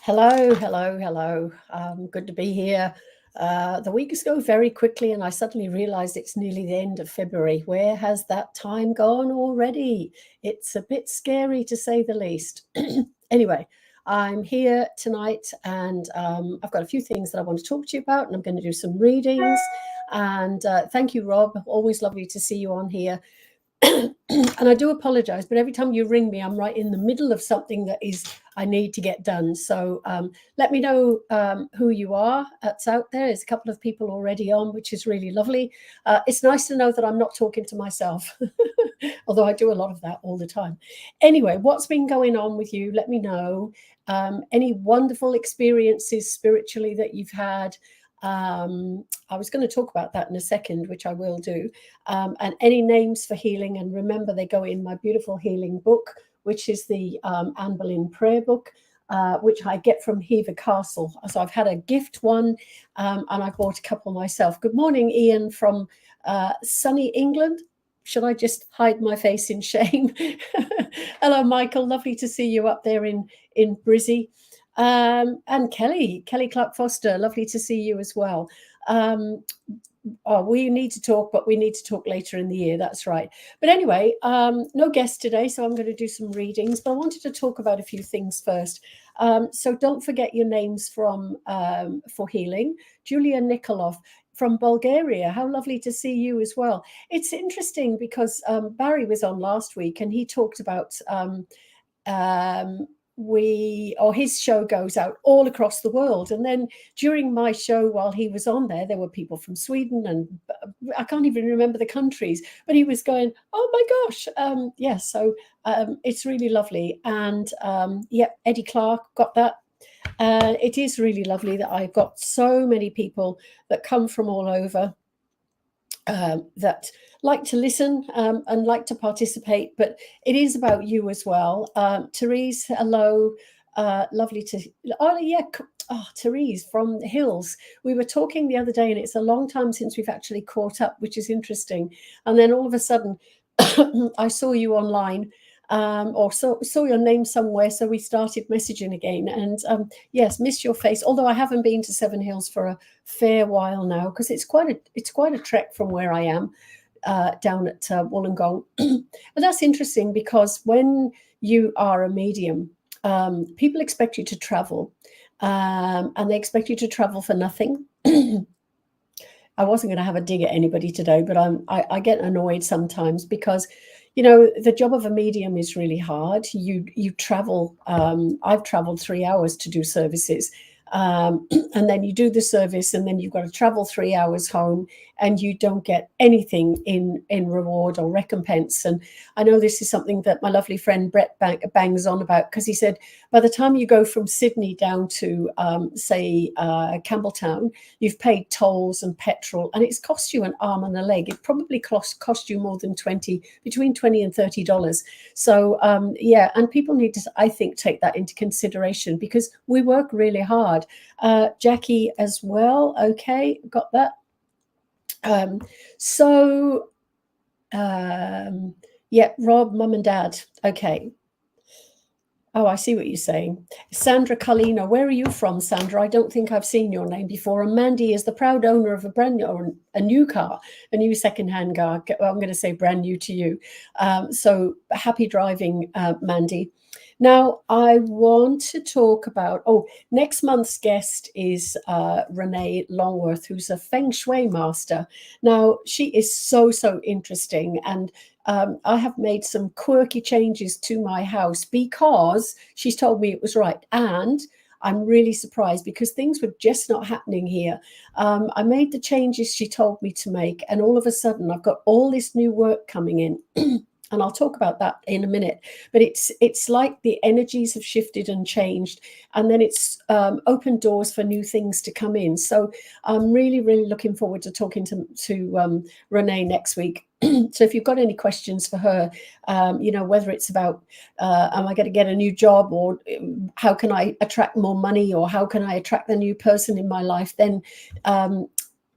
Hello, hello, hello. Good to be here. The weeks go very quickly, and I suddenly realized it's nearly the end of February. Where has that time gone already? It's a bit scary to say the least. Anyway, I'm here tonight, and I've got a few things that I want to talk to you about, and I'm going to do some readings. And thank you, Rob. Always lovely to see you on here. And I do apologize, but every time you ring me, I'm right in the middle of something that is I need to get done. So let me know who you are that's out there. There's a couple of people already on, which is really lovely. It's nice to know that I'm not talking to myself, although I do a lot of that all the time. Anyway, what's been going on with you? Let me know. Any wonderful experiences spiritually that you've had. I was going to talk about that in a second, which I will do. And any names for healing. And remember, they go in my beautiful healing book, which is the Anne Boleyn prayer book, which I get from Hever Castle. So I've had a gift one, and I bought a couple myself. Good morning, Ian from sunny England. Should I just hide my face in shame? Hello, Michael. Lovely to see you up there in Brizzy. And Kelly Clark Foster, lovely to see you as well. We need to talk, but we need to talk later in the year. That's right. But anyway, no guest today, so I'm going to do some readings. But I wanted to talk about a few things first. So don't forget your names from for healing. Julia Nikolov from Bulgaria. How lovely to see you as well. It's interesting because Barry was on last week and he talked about his show goes out all across the world, and then during my show while he was on there were people from Sweden and I can't even remember the countries, but he was going, oh my gosh, so it's really lovely. And Eddie Clark got that. It is really lovely that I've got so many people that come from all over that like to listen and like to participate, but it is about you as well. Therese, hello, lovely to, Therese from the Hills. We were talking the other day and it's a long time since we've actually caught up, which is interesting. And then all of a sudden I saw you online or saw your name somewhere, so we started messaging again. And yes, miss your face, although I haven't been to Seven Hills for a fair while now, because it's quite a trek from where I am down at Wollongong. But that's interesting because when you are a medium, people expect you to travel, and they expect you to travel for nothing. I wasn't going to have a dig at anybody today, but I get annoyed sometimes because, you know, the job of a medium is really hard. You travel. I've traveled 3 hours to do services, and then you do the service, and then you've got to travel 3 hours home, and you don't get anything in reward or recompense. And I know this is something that my lovely friend Brett bangs on about, because he said by the time you go from Sydney down to say Campbelltown, you've paid tolls and petrol, and it's cost you an arm and a leg. It probably cost you more than between $20 and $30. So and people need to, I think, take that into consideration because we work really hard. Jackie as well. Okay, got that. Rob, mum and dad. Okay. Oh, I see what you're saying. Sandra Carlino, where are you from, Sandra? I don't think I've seen your name before. And Mandy is the proud owner of a new car, a new secondhand car. Well, I'm going to say brand new to you. So happy driving, Mandy. Now, I want to talk about, next month's guest is Renee Longworth, who's a Feng Shui master. Now, she is so interesting. And I have made some quirky changes to my house because she's told me it was right. And I'm really surprised because things were just not happening here. I made the changes she told me to make, and all of a sudden I've got all this new work coming in. And I'll talk about that in a minute. But it's like the energies have shifted and changed, and then it's opened doors for new things to come in. So I'm really looking forward to talking to Renee next week. So if you've got any questions for her, whether it's about am I going to get a new job, or how can I attract more money, or how can I attract the new person in my life, then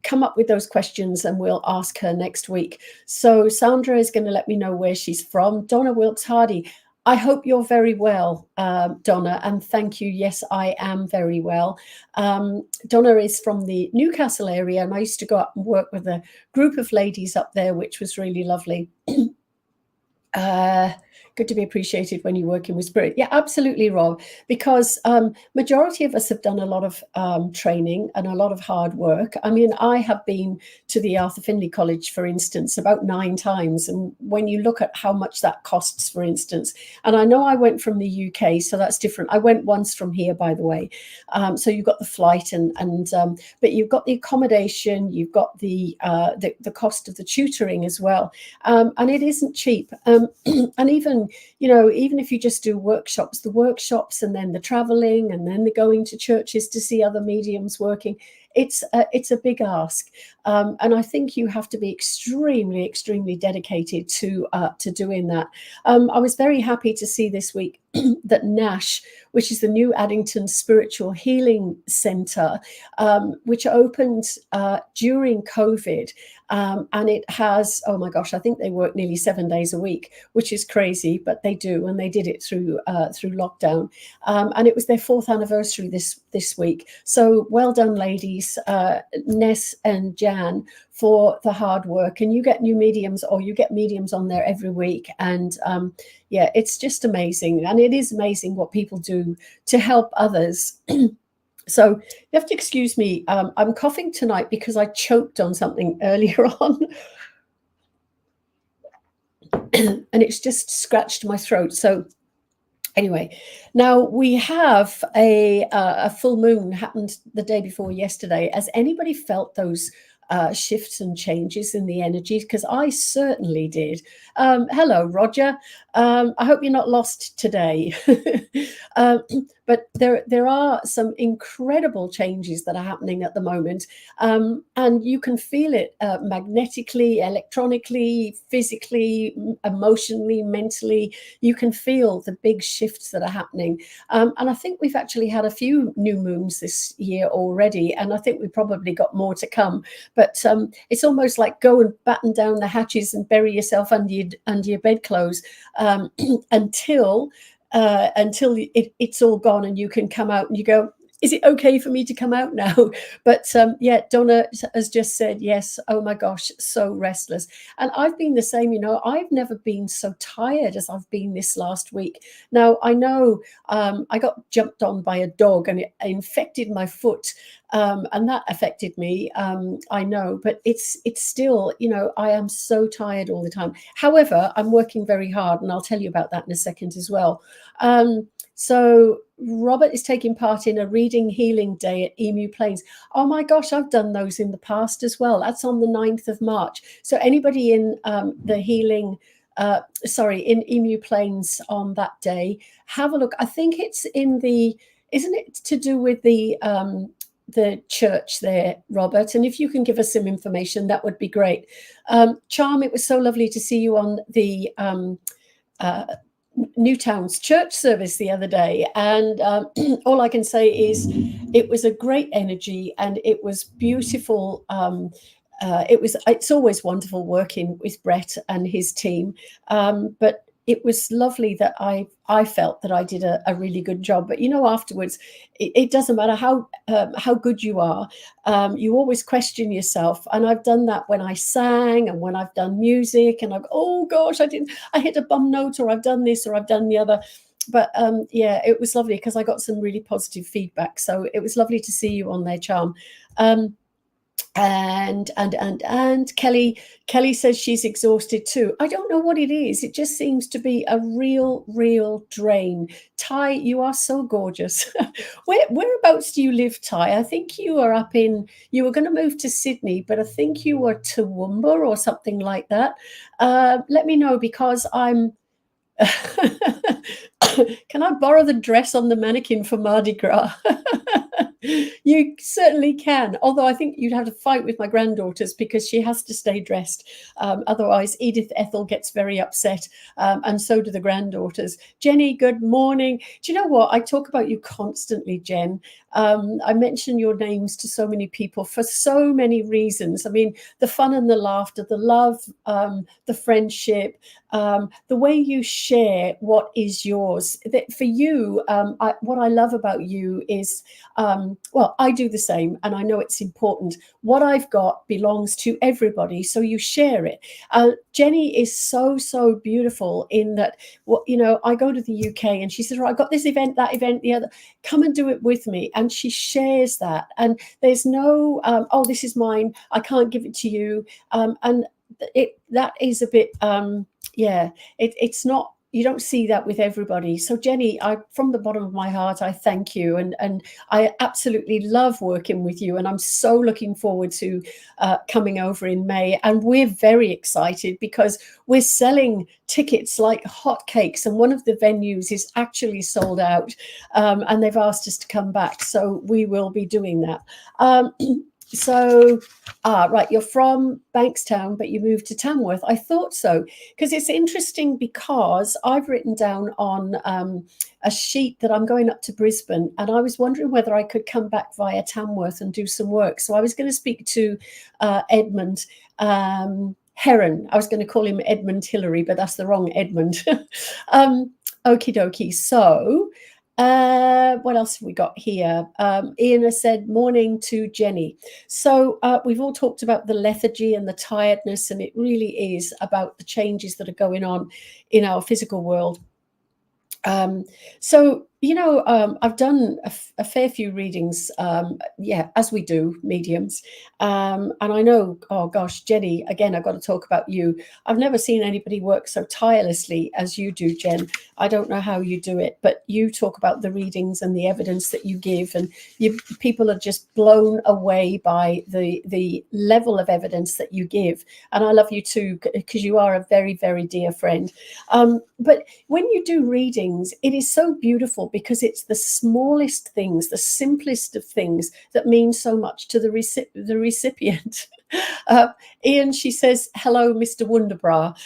come up with those questions and we'll ask her next week. So Sandra is going to let me know where she's from. Donna Wilkes Hardy. I hope you're very well, Donna, and thank you. Yes, I am very well. Donna is from the Newcastle area, and I used to go up and work with a group of ladies up there, which was really lovely. Good to be appreciated when you're working with spirit. Yeah, absolutely, Rob, because majority of us have done a lot of training and a lot of hard work. I mean, I have been to the Arthur Findlay College, for instance, about 9 times. And when you look at how much that costs, for instance, and I know I went from the UK, so that's different. I went once from here, by the way. So you've got the flight but you've got the accommodation, you've got the cost of the tutoring as well. And it isn't cheap. And even if you just do the workshops and then the traveling and then the going to churches to see other mediums working, it's a big ask. And I think you have to be extremely, extremely dedicated to doing that. I was very happy to see this week that NASH, which is the New Addington Spiritual Healing Centre, which opened during COVID. And it has, oh my gosh, I think they work nearly 7 days a week, which is crazy, but they do, and they did it through lockdown. And it was their 4th anniversary this week. So well done, ladies, Ness and Jan, for the hard work. And you get mediums on there every week. And yeah, it's just amazing. And it is amazing what people do to help others. So you have to excuse me. I'm coughing tonight because I choked on something earlier on. And it's just scratched my throat. So anyway, now we have a full moon happened the day before yesterday. Has anybody felt those shifts and changes in the energy? Because I certainly did. Hello, Roger. I hope you're not lost today. But there are some incredible changes that are happening at the moment. And you can feel it magnetically, electronically, physically, emotionally, mentally. You can feel the big shifts that are happening. And I think we've actually had a few new moons this year already. And I think we've probably got more to come. But it's almost like go and batten down the hatches and bury yourself under your bedclothes until it's all gone and you can come out and you go, is it okay for me to come out now? But yeah, Donna has just said, yes, oh my gosh, so restless. And I've been the same, I've never been so tired as I've been this last week. Now, I know I got jumped on by a dog and it infected my foot. And that affected me, I know, but it's still, I am so tired all the time. However, I'm working very hard, and I'll tell you about that in a second as well. So Robert is taking part in a reading healing day at Emu Plains. Oh my gosh, I've done those in the past as well. That's on the 9th of March. So anybody in the healing, in Emu Plains on that day, have a look. I think it's isn't it to do with the church there, Robert? And if you can give us some information, that would be great. Charm, it was so lovely to see you on the Newtown's church service the other day, and all I can say is it was a great energy and it was beautiful. It's always wonderful working with Brett and his team, but it was lovely that I felt that I did a really good job. But afterwards, it doesn't matter how good you are. You always question yourself, and I've done that when I sang and when I've done music, and oh gosh, I hit a bum note, or I've done this, or I've done the other. But yeah, it was lovely because I got some really positive feedback. So it was lovely to see you on there, Charm. And Kelly says she's exhausted too. I don't know what it is. It just seems to be a real drain. Ty, you are so gorgeous. Whereabouts do you live, Ty? I think you are you were going to move to Sydney, but I think you were Toowoomba or something like that. Let me know, because I'm can I borrow the dress on the mannequin for Mardi Gras? You certainly can, although I think you'd have to fight with my granddaughters because she has to stay dressed. Otherwise, Edith Ethel gets very upset, and so do the granddaughters. Jenny, good morning. Do you know what? I talk about you constantly, Jen. I mention your names to so many people for so many reasons. I mean, the fun and the laughter, the love, the friendship, the way you share what is yours. That for you, what I love about you is, well, I do the same, and I know it's important. What I've got belongs to everybody, so you share it. Jenny is so beautiful in that. What, you know, I go to the UK and she says, right, I've got this event, that event, the other. Come and do it with me, and she shares that. And there's no, oh, this is mine, I can't give it to you. And that is a bit, yeah, it's not, you don't see that with everybody. So Jenny, I, from the bottom of my heart, I thank you, and I absolutely love working with you, and I'm so looking forward to coming over in May. And we're very excited because we're selling tickets like hotcakes, and one of the venues is actually sold out, and they've asked us to come back, so we will be doing that. So, right, you're from Bankstown, but you moved to Tamworth. I thought so, because it's interesting, because I've written down on a sheet that I'm going up to Brisbane, and I was wondering whether I could come back via Tamworth and do some work. So I was going to speak to Edmund Heron. I was going to call him Edmund Hillary, but that's the wrong Edmund. Okie dokie. So, what else have we got here? Ian has said, morning to Jenny. So we've all talked about the lethargy and the tiredness, and it really is about the changes that are going on in our physical world. So, you know, I've done a fair few readings, yeah, as we do, mediums. And I know, oh gosh, Jenny, again, I've got to talk about you. I've never seen anybody work so tirelessly as you do, Jen. I don't know how you do it, but you talk about the readings and the evidence that you give, and people are just blown away by the level of evidence that you give. And I love you too, because you are a very, very dear friend. But when you do readings, it is so beautiful, because it's the smallest things, the simplest of things, that mean so much to the recipient. Ian, she says, hello, Mr. Wonderbra,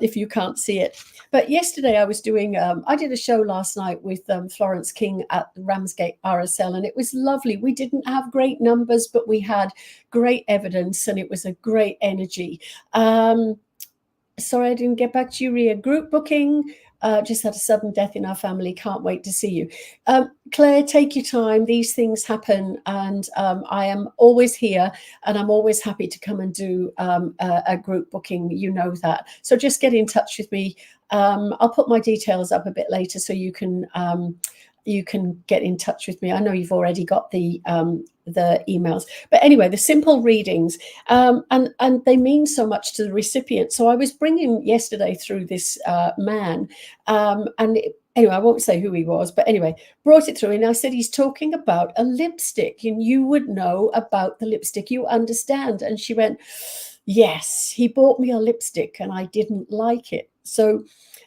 if you can't see it. But yesterday I was doing, I did a show last night with Florence King at Ramsgate RSL, and it was lovely. We didn't have great numbers, but we had great evidence, and it was a great energy. Sorry, I didn't get back to you, Ria. Group booking, just had a sudden death in our family. Can't wait to see you. Claire, take your time. These things happen, and I am always here, and I'm always happy to come and do a group booking. You know that. So just get in touch with me. I'll put my details up a bit later, so you can get in touch with me. I know you've already got the emails, but anyway, the simple readings, and they mean so much to the recipient. So I was bringing yesterday through this man, anyway, I won't say who he was, but anyway, brought it through, and I said, he's talking about a lipstick, and you would know about the lipstick, you understand. And she went, yes, he bought me a lipstick and I didn't like it. So,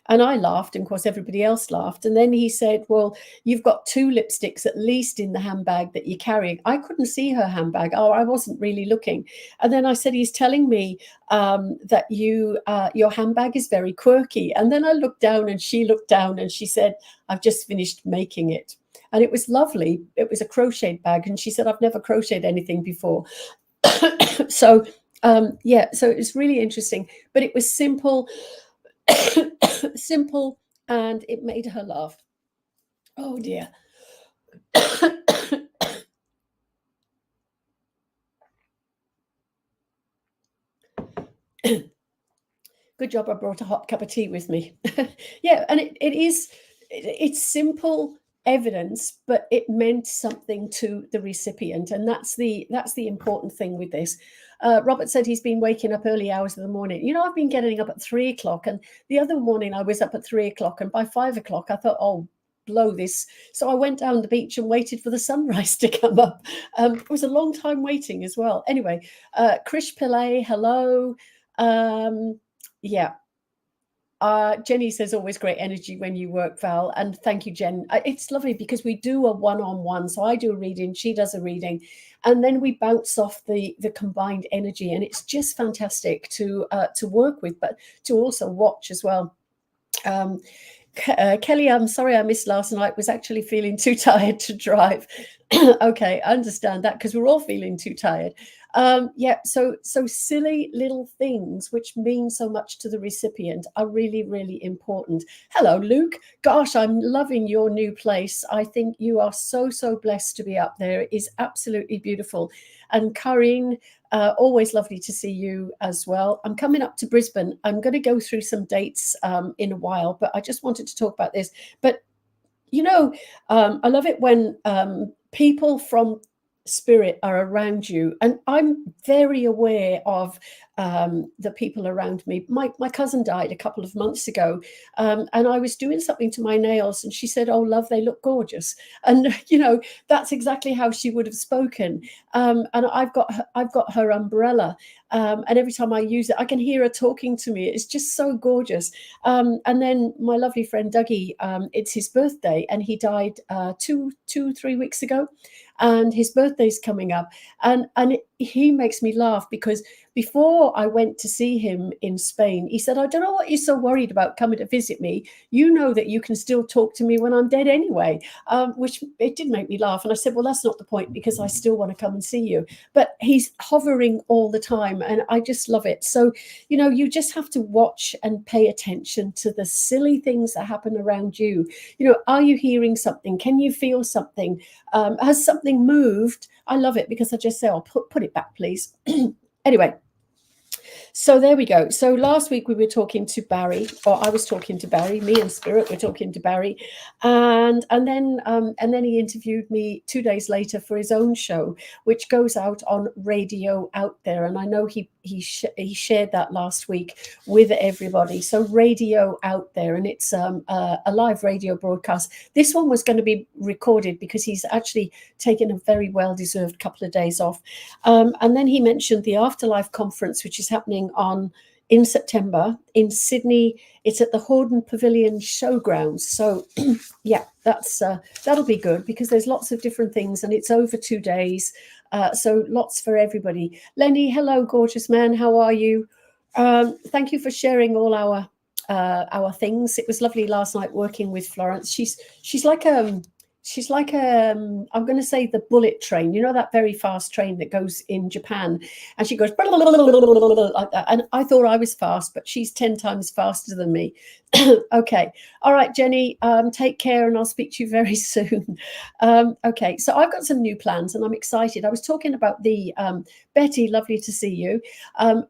and I laughed, and of course everybody else laughed. And then he said, well, you've got 2 lipsticks at least in the handbag that you're carrying. I couldn't see her handbag. Oh, I wasn't really looking. And then I said, he's telling me that your handbag is very quirky. And then I looked down, and she looked down, and she said, I've just finished making it. And it was lovely. It was a crocheted bag. And she said, I've never crocheted anything before. So, yeah, so it's really interesting, but it was simple. Simple, and it made her laugh. Oh dear. Good job I brought a hot cup of tea with me. Yeah, and it's simple evidence, but it meant something to the recipient, and that's the important thing with this. Robert said he's been waking up early hours of the morning. You know, I've been getting up at 3 o'clock, and the other morning I was up at 3 o'clock, and by 5 o'clock I thought, oh, blow this. So I went down the beach and waited for the sunrise to come up. It was a long time waiting as well. Anyway, Krish Pillay, hello. Yeah. Jenny says, always great energy when you work, Val. And thank you, Jen. It's lovely because we do a one-on-one. So I do a reading, she does a reading, and then we bounce off the combined energy. And it's just fantastic to work with, but to also watch as well. Kelly, I'm sorry I missed last night. Was actually feeling too tired to drive. Okay, I understand that, because we're all feeling too tired. Yeah, so silly little things which mean so much to the recipient are really, really important. Hello, Luke. Gosh, I'm loving your new place. I think you are so, so blessed to be up there. It is absolutely beautiful. And Karine, always lovely to see you as well. I'm coming up to Brisbane. I'm going to go through some dates in a while, but I just wanted to talk about this. But I love it when people from spirit are around you, and I'm very aware of the people around me. My cousin died a couple of months ago, and I was doing something to my nails, and she said, "Oh, love, they look gorgeous." And that's exactly how she would have spoken. And I've got her umbrella, and every time I use it, I can hear her talking to me. It's just so gorgeous. And then my lovely friend Dougie, it's his birthday, and he died 3 weeks ago, and his birthday's coming up, and he makes me laugh because before I went to see him in Spain, he said, "I don't know what you're so worried about coming to visit me. You know that you can still talk to me when I'm dead anyway," which it did make me laugh. And I said, "Well, that's not the point, because I still want to come and see you." But he's hovering all the time, and I just love it. So you just have to watch and pay attention to the silly things that happen around you. Are you hearing something? Can you feel something? Has something moved? I love it because I just say, "Oh, put it back, please." Anyway, so there we go. So last week we were talking to Barry, or I was talking to Barry. Me and Spirit were talking to Barry, and then he interviewed me 2 days later for his own show, which goes out on Radio Out There. And I know he shared that last week with everybody. So Radio Out There, and it's a live radio broadcast. This one was going to be recorded because he's actually taken a very well-deserved couple of days off. And then he mentioned the Afterlife Conference, which is happening in September in Sydney. It's at the Hordern Pavilion Showgrounds. So yeah, that'll be good because there's lots of different things, and it's over 2 days. So lots for everybody. Lenny, hello, gorgeous man. How are you? Thank you for sharing all our things. It was lovely last night working with Florence. She's like I'm going to say the bullet train, that very fast train that goes in Japan, and she goes like that. And I thought I was fast, but she's 10 times faster than me. Okay. All right, Jenny, take care, and I'll speak to you very soon. Okay. So I've got some new plans and I'm excited. I was talking about the Betty, lovely to see you.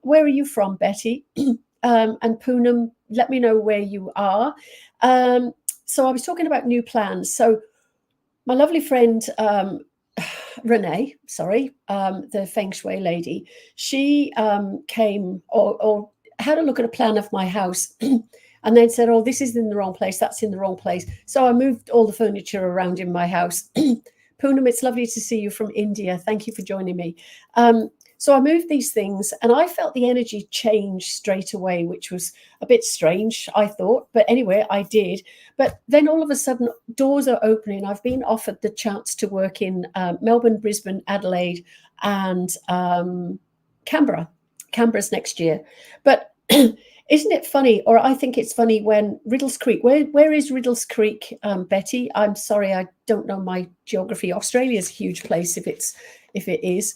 Where are you from, Betty? And Poonam, let me know where you are. So I was talking about new plans. So my lovely friend, Renee, the Feng Shui lady, she came or had a look at a plan of my house and then said, "Oh, this is in the wrong place. That's in the wrong place." So I moved all the furniture around in my house. Poonam, it's lovely to see you from India. Thank you for joining me. So I moved these things and I felt the energy change straight away, which was a bit strange, I thought. But anyway, I did. But then all of a sudden, doors are opening. I've been offered the chance to work in Melbourne, Brisbane, Adelaide, and Canberra. Canberra's next year. But isn't it funny, or I think it's funny, when Riddles Creek, where is Riddles Creek, Betty? I'm sorry, I don't know my geography. Australia's a huge place if it is.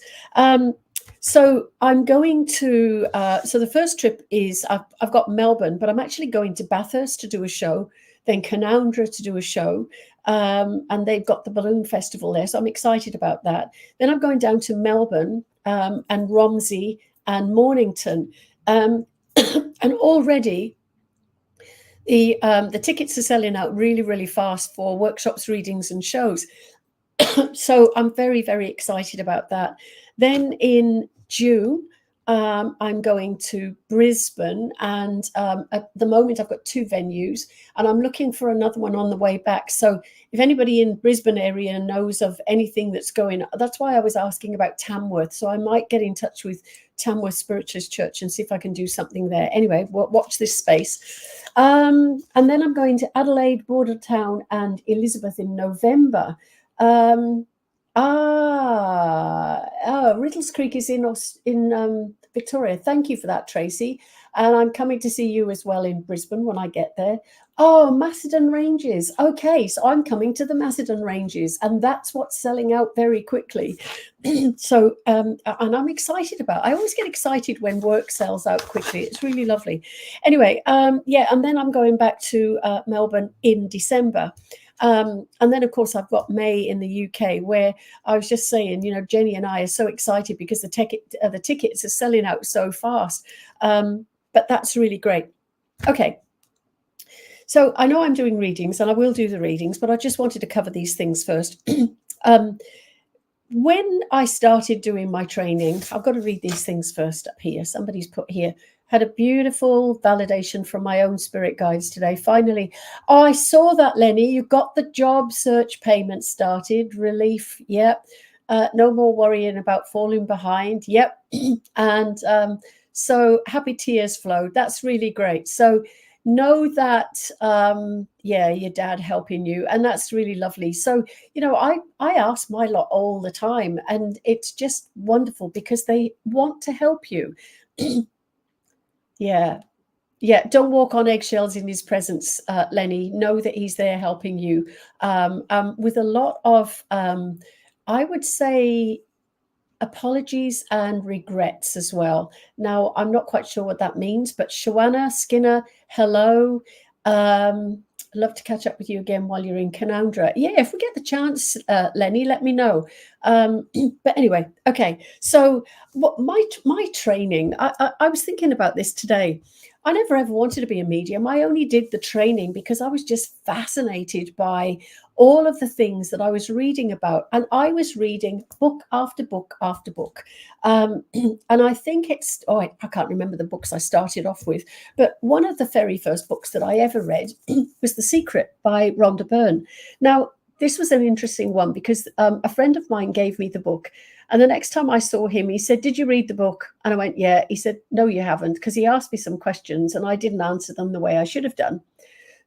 So I'm going to, so the first trip is, I've got Melbourne, but I'm actually going to Bathurst to do a show, then Canowindra to do a show, and they've got the balloon festival there. So I'm excited about that. Then I'm going down to Melbourne and Romsey and Mornington. And already the tickets are selling out really, really fast for workshops, readings and shows. So I'm very, very excited about that. Then in June, I'm going to Brisbane, and at the moment I've got 2 venues, and I'm looking for another one on the way back. So if anybody in Brisbane area knows of anything that's going, that's why I was asking about Tamworth. So I might get in touch with Tamworth Spiritualist Church and see if I can do something there. Anyway, watch this space. And then I'm going to Adelaide, Bordertown, and Elizabeth in November. Riddles Creek is in Victoria. Thank you for that, Tracy. And I'm coming to see you as well in Brisbane when I get there. Oh, Macedon Ranges. Okay, so I'm coming to the Macedon Ranges, and that's what's selling out very quickly. So, and I'm excited about. I always get excited when work sells out quickly. It's really lovely. Anyway, yeah, and then I'm going back to Melbourne in December. And then, of course, I've got May in the UK, where I was just saying, Jenny and I are so excited because the tickets are selling out so fast. But that's really great. Okay. So I know I'm doing readings, and I will do the readings, but I just wanted to cover these things first. When I started doing my training, I've got to read these things first up here. Somebody's put here, had a beautiful validation from my own spirit guides today. Finally, I saw that, Lenny. You got the job search payment started. Relief. Yep. No more worrying about falling behind. Yep. And so happy tears flowed. That's really great. So know that, yeah, your dad helping you, and that's really lovely. So, I ask my lot all the time, and it's just wonderful because they want to help you. Yeah. Don't walk on eggshells in his presence, Lenny. Know that he's there helping you, with a lot of, I would say, apologies and regrets as well. Now, I'm not quite sure what that means, but Shawana Skinner, hello. Love to catch up with you again while you're in Canowindra. Yeah, if we get the chance, Lenny, let me know. But anyway, okay. So what my training, I was thinking about this today. I never ever wanted to be a medium. I only did the training because I was just fascinated by all of the things that I was reading about. And I was reading book after book after book. And I think I can't remember the books I started off with, but one of the very first books that I ever read was The Secret by Rhonda Byrne. Now, this was an interesting one because a friend of mine gave me the book. And the next time I saw him, he said, "Did you read the book?" And I went, "Yeah." He said, "No, you haven't," because he asked me some questions and I didn't answer them the way I should have done.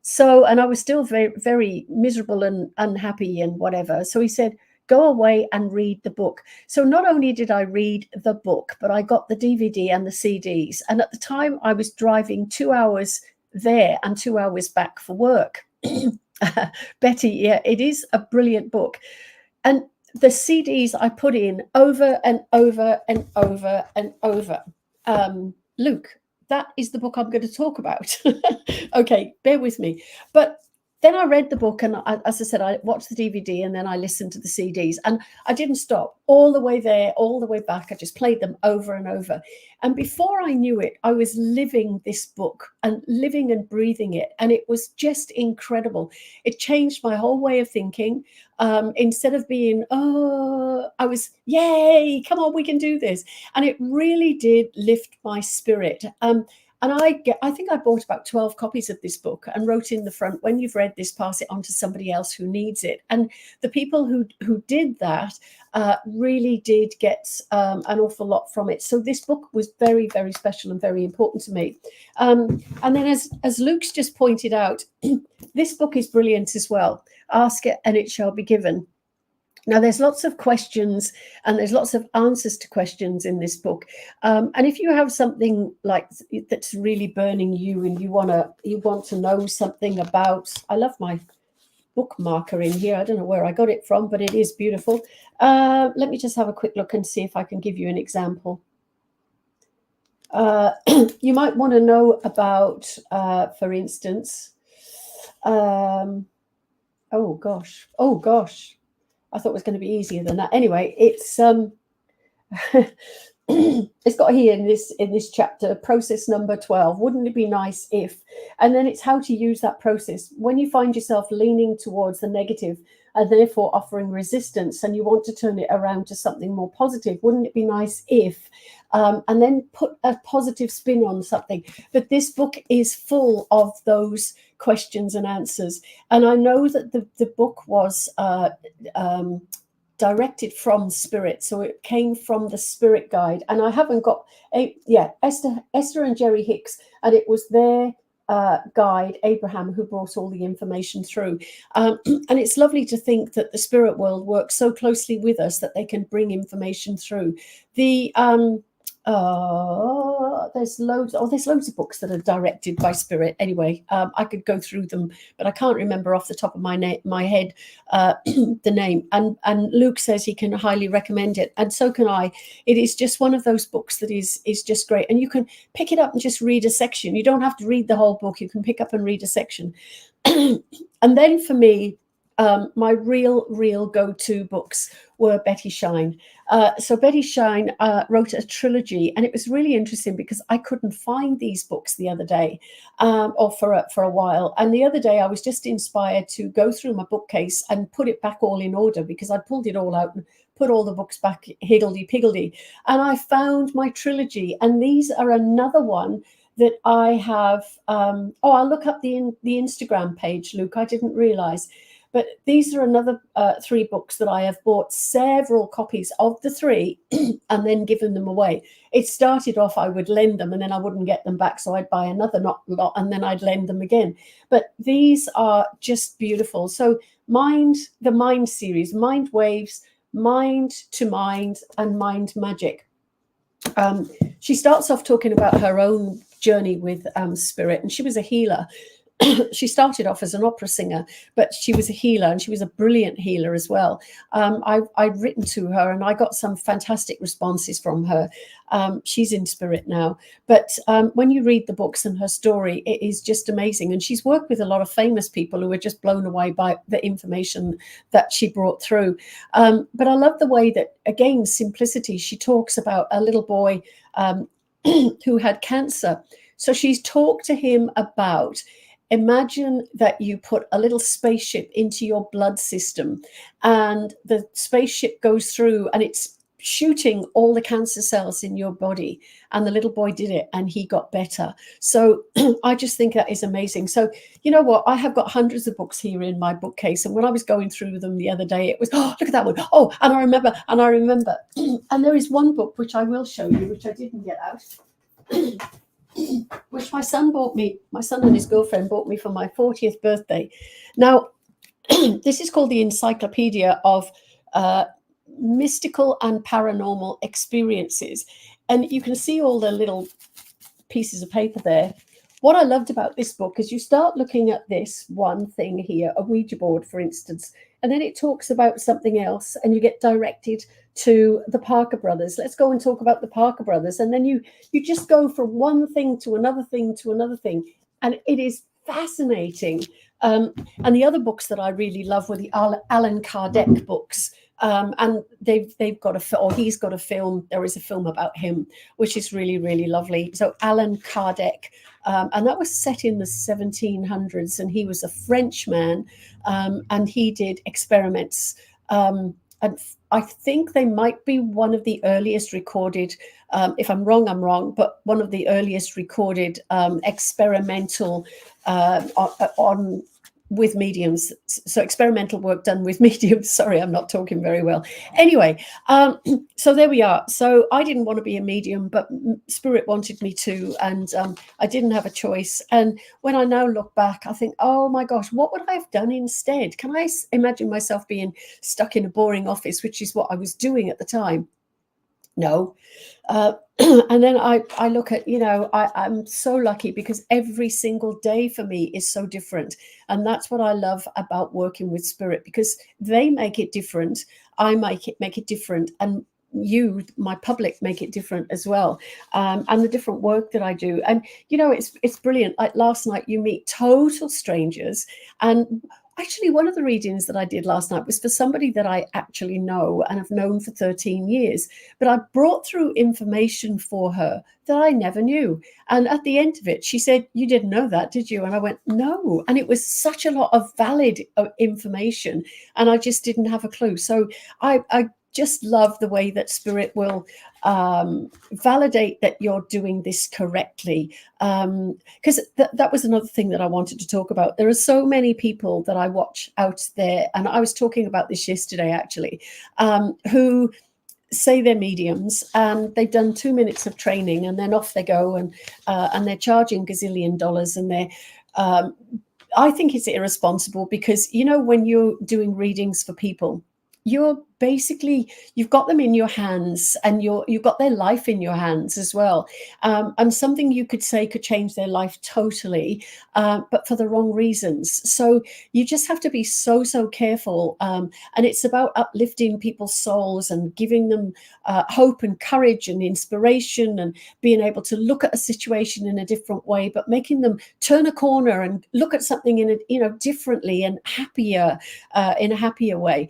So, and I was still very, very miserable and unhappy and whatever. So he said, "Go away and read the book." So not only did I read the book, but I got the DVD and the CDs. And at the time I was driving 2 hours there and 2 hours back for work. Betty, yeah, it is a brilliant book. And the CDs I put in over and over and over and over. Luke, that is the book I'm going to talk about. Okay, bear with me. But then I read the book, and as I said, I watched the DVD and then I listened to the CDs, and I didn't stop all the way there, all the way back. I just played them over and over. And before I knew it, I was living this book and living and breathing it. And it was just incredible. It changed my whole way of thinking. Instead of being, I was, yay, come on, we can do this. And it really did lift my spirit. And I think I bought about 12 copies of this book and wrote in the front, "When you've read this, pass it on to somebody else who needs it." And the people who did that really did get an awful lot from it. So this book was very, very special and very important to me. And then as Luke's just pointed out, this book is brilliant as well. Ask it and it shall be given. Now, there's lots of questions and there's lots of answers to questions in this book. And if you have something like that's really burning you and you want to know something about, I love my bookmarker in here. I don't know where I got it from, but it is beautiful. Let me just have a quick look and see if I can give you an example. You might want to know about, for instance, oh gosh. I thought it was going to be easier than that. Anyway, it's it's got here in this chapter, process number 12. Wouldn't it be nice if? And then it's how to use that process when you find yourself leaning towards the negative and therefore offering resistance, and you want to turn it around to something more positive. Wouldn't it be nice if? And then put a positive spin on something. But this book is full of those questions and answers. And I know that the book was directed from spirit, so it came from the spirit guide. And I haven't got Esther and Jerry Hicks, and it was their guide Abraham who brought all the information through. And it's lovely to think that the spirit world works so closely with us that they can bring information through. The There's loads. Oh, there's loads of books that are directed by spirit. Anyway, I could go through them, but I can't remember off the top of my head the name. And Luke says he can highly recommend it, and so can I. It is just one of those books that is just great, and you can pick it up and just read a section. You don't have to read the whole book. You can pick up and read a section. And then for me, my real go-to books were Betty Shine. So Betty Shine wrote a trilogy, and it was really interesting because I couldn't find these books the other day, or for a while. And the other day I was just inspired to go through my bookcase and put it back all in order, because I pulled it all out and put all the books back higgledy-piggledy. And I found my trilogy, and these are another one that I have. I'll look up the Instagram page, Luke. I didn't realize. But these are another 3 books that I have bought several copies of the 3 and then given them away. It started off, I would lend them and then I wouldn't get them back. So I'd buy another lot and then I'd lend them again. But these are just beautiful. So the Mind series, Mind Waves, Mind to Mind, and Mind Magic. She starts off talking about her own journey with spirit, and she was a healer. She started off as an opera singer, but she was a healer, and she was a brilliant healer as well. I'd written to her and I got some fantastic responses from her. She's in spirit now, but when you read the books and her story, it is just amazing. And she's worked with a lot of famous people who were just blown away by the information that she brought through. But I love the way that, again, simplicity. She talks about a little boy who had cancer. So she's talked to him about, imagine that you put a little spaceship into your blood system, and the spaceship goes through and it's shooting all the cancer cells in your body. And the little boy did it and he got better. So I just think that is amazing. So you know what? I have got hundreds of books here in my bookcase. And when I was going through them the other day, it was, oh, look at that one. Oh, and I remember. And there is one book which I will show you, which I didn't get out. Which my son and his girlfriend bought me for my 40th birthday. Now, this is called the Encyclopedia of Mystical and Paranormal Experiences. And you can see all the little pieces of paper there. What I loved about this book is you start looking at this one thing here, a Ouija board, for instance, and then it talks about something else and you get directed to the Parker brothers. Let's go and talk about the Parker brothers. And then you just go from one thing to another thing to another thing. And it is fascinating. And the other books that I really love were the Allan Kardec books. And they've got he's got a film. There is a film about him, which is really, really lovely. So Allan Kardec, and that was set in the 1700s, and he was a Frenchman, and he did experiments. And I think they might be one of the earliest recorded, if I'm wrong, I'm wrong, but one of the earliest recorded experimental with mediums. So experimental work done with mediums. Sorry, I'm not talking very well. Anyway, so there we are. So I didn't want to be a medium, but spirit wanted me to, and I didn't have a choice. And when I now look back, I think, oh my gosh, what would I have done instead? Can I imagine myself being stuck in a boring office, which is what I was doing at the time? No. And then I look at, I'm so lucky because every single day for me is so different. And that's what I love about working with spirit, because they make it different. I make it different. And you, my public, make it different as well. And the different work that I do. And, it's brilliant. Like last night, you meet total strangers. And actually, one of the readings that I did last night was for somebody that I actually know and have known for 13 years. But I brought through information for her that I never knew. And at the end of it, she said, "You didn't know that, did you?" And I went, "No." And it was such a lot of valid information. And I just didn't have a clue. So I just love the way that spirit will validate that you're doing this correctly. Because that was another thing that I wanted to talk about. There are so many people that I watch out there, and I was talking about this yesterday actually, who say they're mediums and they've done 2 minutes of training and then off they go, and they're charging gazillion dollars, and they're I think it's irresponsible because when you're doing readings for people, you're basically, you've got them in your hands, and you've got their life in your hands as well. And something you could say could change their life totally, but for the wrong reasons. So you just have to be so careful. And it's about uplifting people's souls and giving them hope and courage and inspiration, and being able to look at a situation in a different way, but making them turn a corner and look at something in a differently and happier, in a happier way.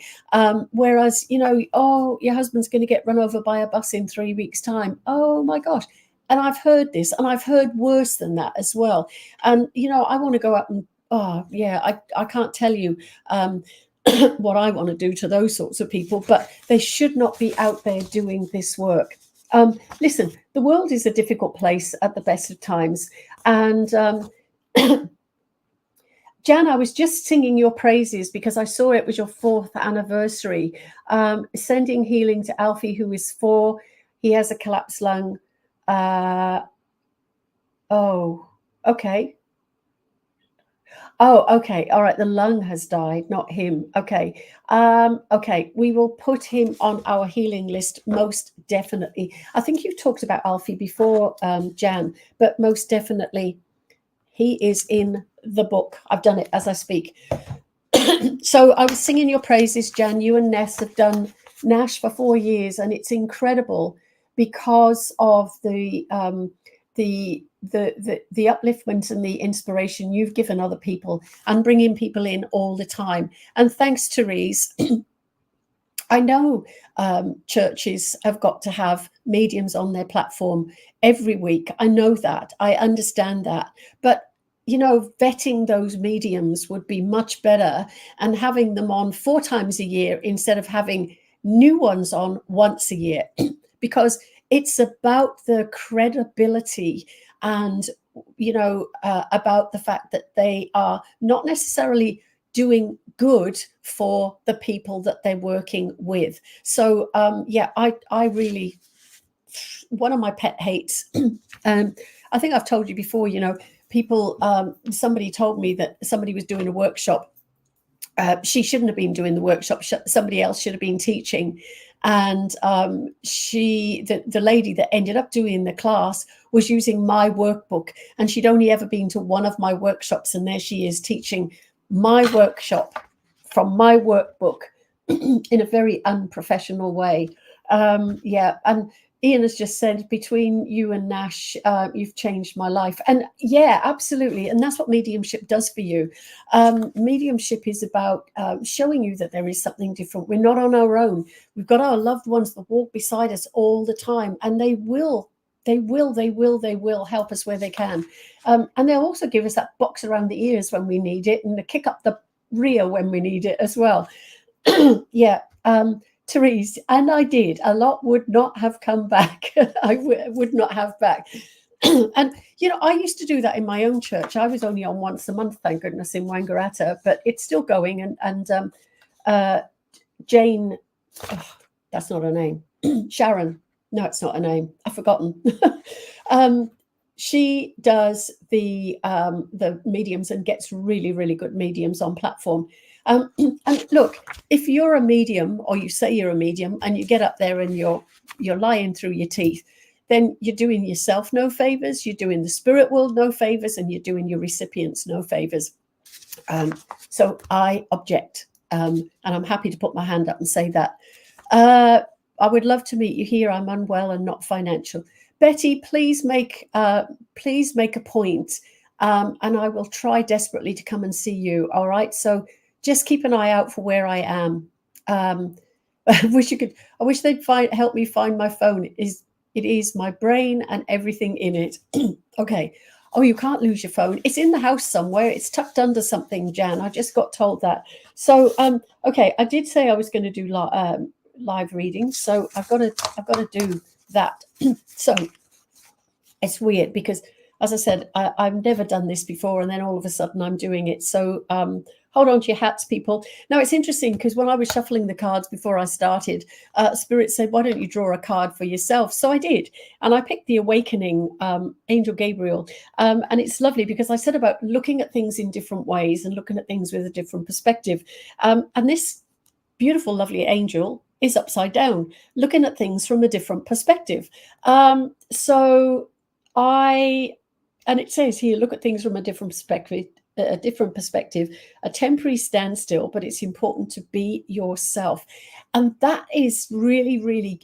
Whereas, oh, your husband's going to get run over by a bus in 3 weeks' time. Oh my gosh. And I've heard this, and I've heard worse than that as well. And, I want to go out and, oh yeah, I can't tell you what I want to do to those sorts of people, but they should not be out there doing this work. Listen, the world is a difficult place at the best of times. And Jan, I was just singing your praises because I saw it was your 4th anniversary. Sending healing to Alfie, who is 4. He has a collapsed lung. Oh, okay. Oh, okay. All right. The lung has died, not him. Okay. Okay. We will put him on our healing list, most definitely. I think you've talked about Alfie before, Jan, but most definitely he is in the book. I've done it as I speak. So I was singing your praises, Jan. You and Ness have done Nash for 4 years, and it's incredible because of the upliftment and the inspiration you've given other people, and bringing people in all the time. And thanks, Therese. I know churches have got to have mediums on their platform every week. I know that. I understand that. But, vetting those mediums would be much better, and having them on 4 times a year instead of having new ones on once a year, because it's about the credibility and, about the fact that they are not necessarily doing good for the people that they're working with. So, I really, one of my pet hates, I think I've told you before, people, somebody told me that somebody was doing a workshop. She shouldn't have been doing the workshop. Somebody else should have been teaching. And the lady that ended up doing the class was using my workbook, and she'd only ever been to one of my workshops, and there she is teaching my workshop from my workbook in a very unprofessional way. And Ian has just said, between you and Nash, you've changed my life. And yeah, absolutely. And that's what mediumship does for you. Mediumship is about showing you that there is something different. We're not on our own. We've got our loved ones that walk beside us all the time, and they will help us where they can. And they'll also give us that box around the ears when we need it, and the kick up the rear when we need it as well. Yeah. Therese, and I did. A lot would not have come back. I would not have back. And, I used to do that in my own church. I was only on once a month, thank goodness, in Wangaratta, but it's still going. And Jane, that's not her name. Sharon, no, it's not her name. I've forgotten. She does the mediums and gets really, really good mediums on platform. And look, if you're a medium, or you say you're a medium, and you get up there and you're lying through your teeth, then you're doing yourself no favors, you're doing the spirit world no favors, and you're doing your recipients no favors. So I object, and I'm happy to put my hand up and say that. I would love to meet you here. I'm unwell and not financial. Betty, please make a point, and I will try desperately to come and see you. All right. So just keep an eye out for where I am. I wish they'd help me find my phone. It is my brain and everything in it. Okay. Oh, you can't lose your phone. It's in the house somewhere. It's tucked under something, Jan. I just got told that. So, okay. I did say I was going to do live readings, so I've got to do that. So it's weird because, as I said, I've never done this before, and then all of a sudden I'm doing it. So hold on to your hats, people. Now, it's interesting because when I was shuffling the cards before I started, Spirit said, why don't you draw a card for yourself? So I did. And I picked the Awakening, Angel Gabriel. And it's lovely because I said about looking at things in different ways and looking at things with a different perspective. And this beautiful, lovely angel is upside down, looking at things from a different perspective. So and it says here, look at things from a different perspective, a temporary standstill, but it's important to be yourself. And that is really, really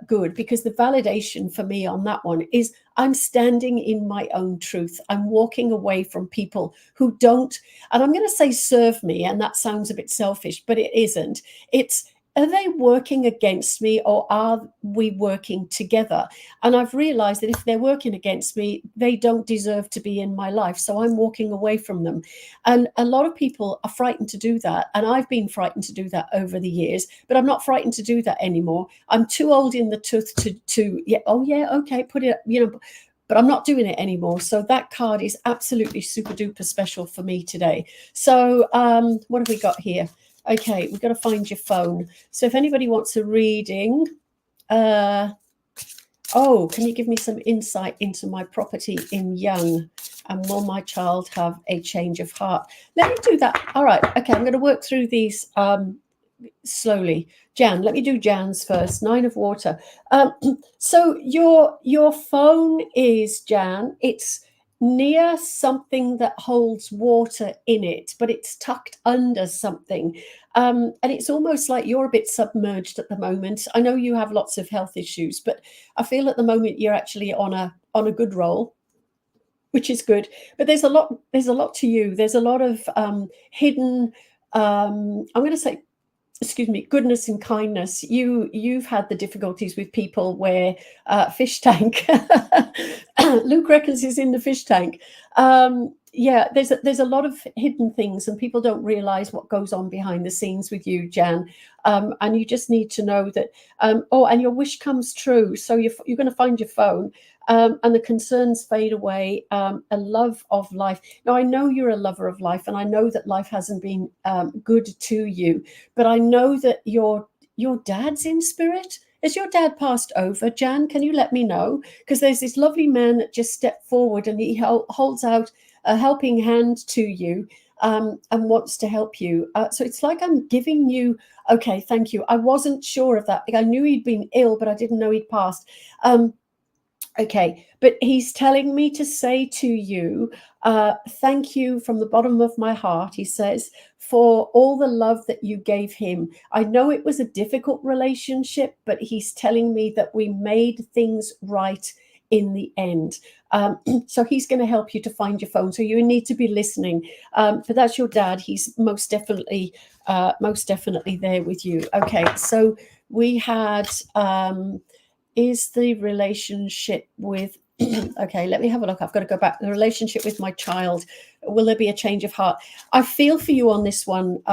good, because the validation for me on that one is I'm standing in my own truth. I'm walking away from people who don't, and I'm going to say serve me, and that sounds a bit selfish, but it isn't. It's, are they working against me, or are we working together? And I've realized that if they're working against me, they don't deserve to be in my life. So I'm walking away from them. And a lot of people are frightened to do that. And I've been frightened to do that over the years, but I'm not frightened to do that anymore. I'm too old in the tooth to yeah, oh yeah, okay, put it, but I'm not doing it anymore. So that card is absolutely super duper special for me today. So what have we got here? Okay, we've got to find your phone. So if anybody wants a reading, can you give me some insight into my property in Young? And will my child have a change of heart? Let me do that. All right. Okay, I'm going to work through these slowly. Jan, let me do Jan's first. 9 of Water. So your phone is, Jan, it's near something that holds water in it, but it's tucked under something. And it's almost like you're a bit submerged at the moment. I know you have lots of health issues, but I feel at the moment you're actually on a good roll, which is good. But there's a lot to you. There's a lot of hidden, I'm going to say, excuse me, goodness and kindness. You've had the difficulties with people where fish tank. Luke reckons he's in the fish tank. Yeah, there's a lot of hidden things, and people don't realize what goes on behind the scenes with you, Jan. And you just need to know that. And your wish comes true. So you're going to find your phone. And the concerns fade away, a love of life. Now, I know you're a lover of life, and I know that life hasn't been good to you, but I know that your dad's in spirit. Has your dad passed over, Jan? Can you let me know? Because there's this lovely man that just stepped forward, and he holds out a helping hand to you and wants to help you. So it's like I'm giving you, okay, thank you. I wasn't sure of that. I knew he'd been ill, but I didn't know he'd passed. Okay, but he's telling me to say to you, thank you from the bottom of my heart, he says, for all the love that you gave him. I know it was a difficult relationship, but he's telling me that we made things right in the end. So he's going to help you to find your phone. So you need to be listening. But that's your dad. He's most definitely there with you. Okay, so we had... is the relationship with, okay, let me have a look. I've got to go back. The relationship with my child, will there be a change of heart? I feel for you on this one,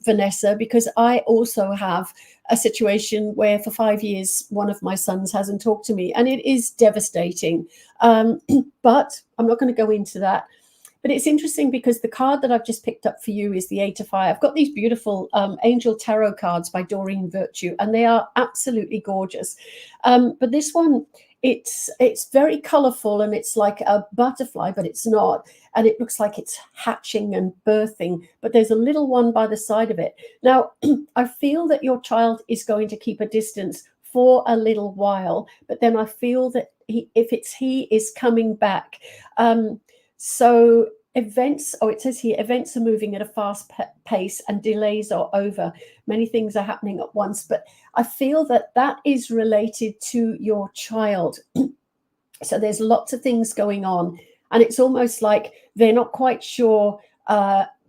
Vanessa, because I also have a situation where for 5 years, one of my sons hasn't talked to me, and it is devastating. But I'm not going to go into that. But it's interesting because the card that I've just picked up for you is the 8 of Fire. I've got these beautiful Angel Tarot cards by Doreen Virtue, and they are absolutely gorgeous. But this one, it's very colorful, and it's like a butterfly, but it's not. And it looks like it's hatching and birthing, but there's a little one by the side of it. Now, I feel that your child is going to keep a distance for a little while, but then I feel that he is coming back. So events, it says here, events are moving at a fast pace and delays are over. Many things are happening at once, but I feel that that is related to your child. So there's lots of things going on, and it's almost like they're not quite sure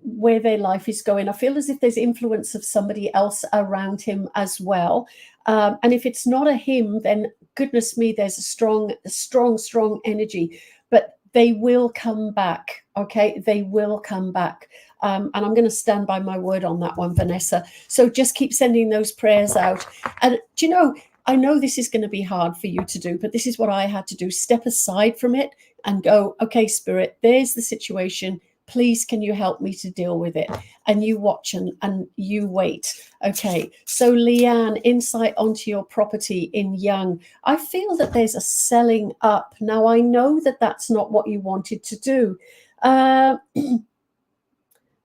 where their life is going. I feel as if there's influence of somebody else around him as well. And if it's not a him, then goodness me, there's a strong energy. But they will come back, okay? They will come back. And I'm going to stand by my word on that one, Vanessa. So just keep sending those prayers out. And do you know, I know this is going to be hard for you to do, but this is what I had to do. Step aside from it and go, okay, Spirit, there's the situation. Please, can you help me to deal with it? And you watch and you wait. Okay, so Leanne, insight onto your property in Young. I feel that there's a selling up. Now, I know that that's not what you wanted to do.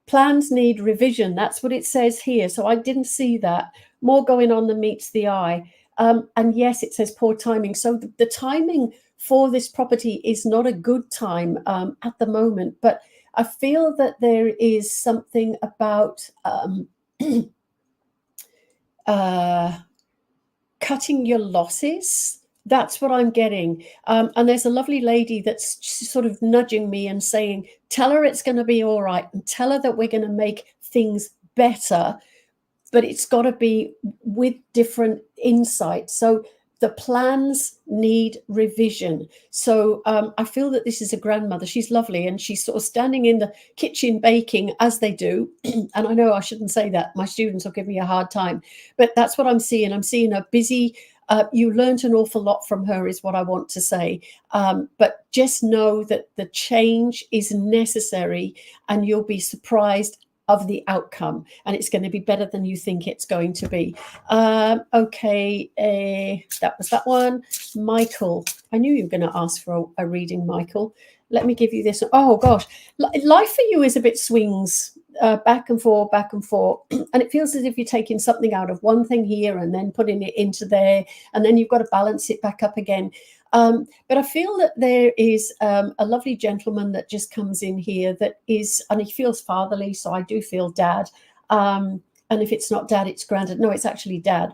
Plans need revision. That's what it says here. So I didn't see that. more going on than meets the eye. And yes, it says poor timing. So the timing for this property is not a good time at the moment, but I feel that there is something about cutting your losses. That's what I'm getting. And there's a lovely lady that's sort of nudging me and saying, tell her it's going to be all right, and tell her that we're going to make things better, but it's got to be with different insight. So the plans need revision. So I feel that this is a grandmother. She's lovely, and she's sort of standing in the kitchen baking, as they do. And I know I shouldn't say that. My students will give me a hard time, but that's what I'm seeing. I'm seeing a busy, you learned an awful lot from her, is what I want to say. But just know that the change is necessary, and you'll be surprised of the outcome, and it's going to be better than you think it's going to be. Okay, that was that one. Michael, I knew you were going to ask for a reading, Michael. Let me give you this. Oh gosh, life for you is a bit swings, back and forth, and it feels as if you're taking something out of one thing here and then putting it into there, and then you've got to balance it back up again. But I feel that there is a lovely gentleman that just comes in here that is, and he feels fatherly, so I do feel dad. And if it's not dad, it's granddad. No, it's actually dad.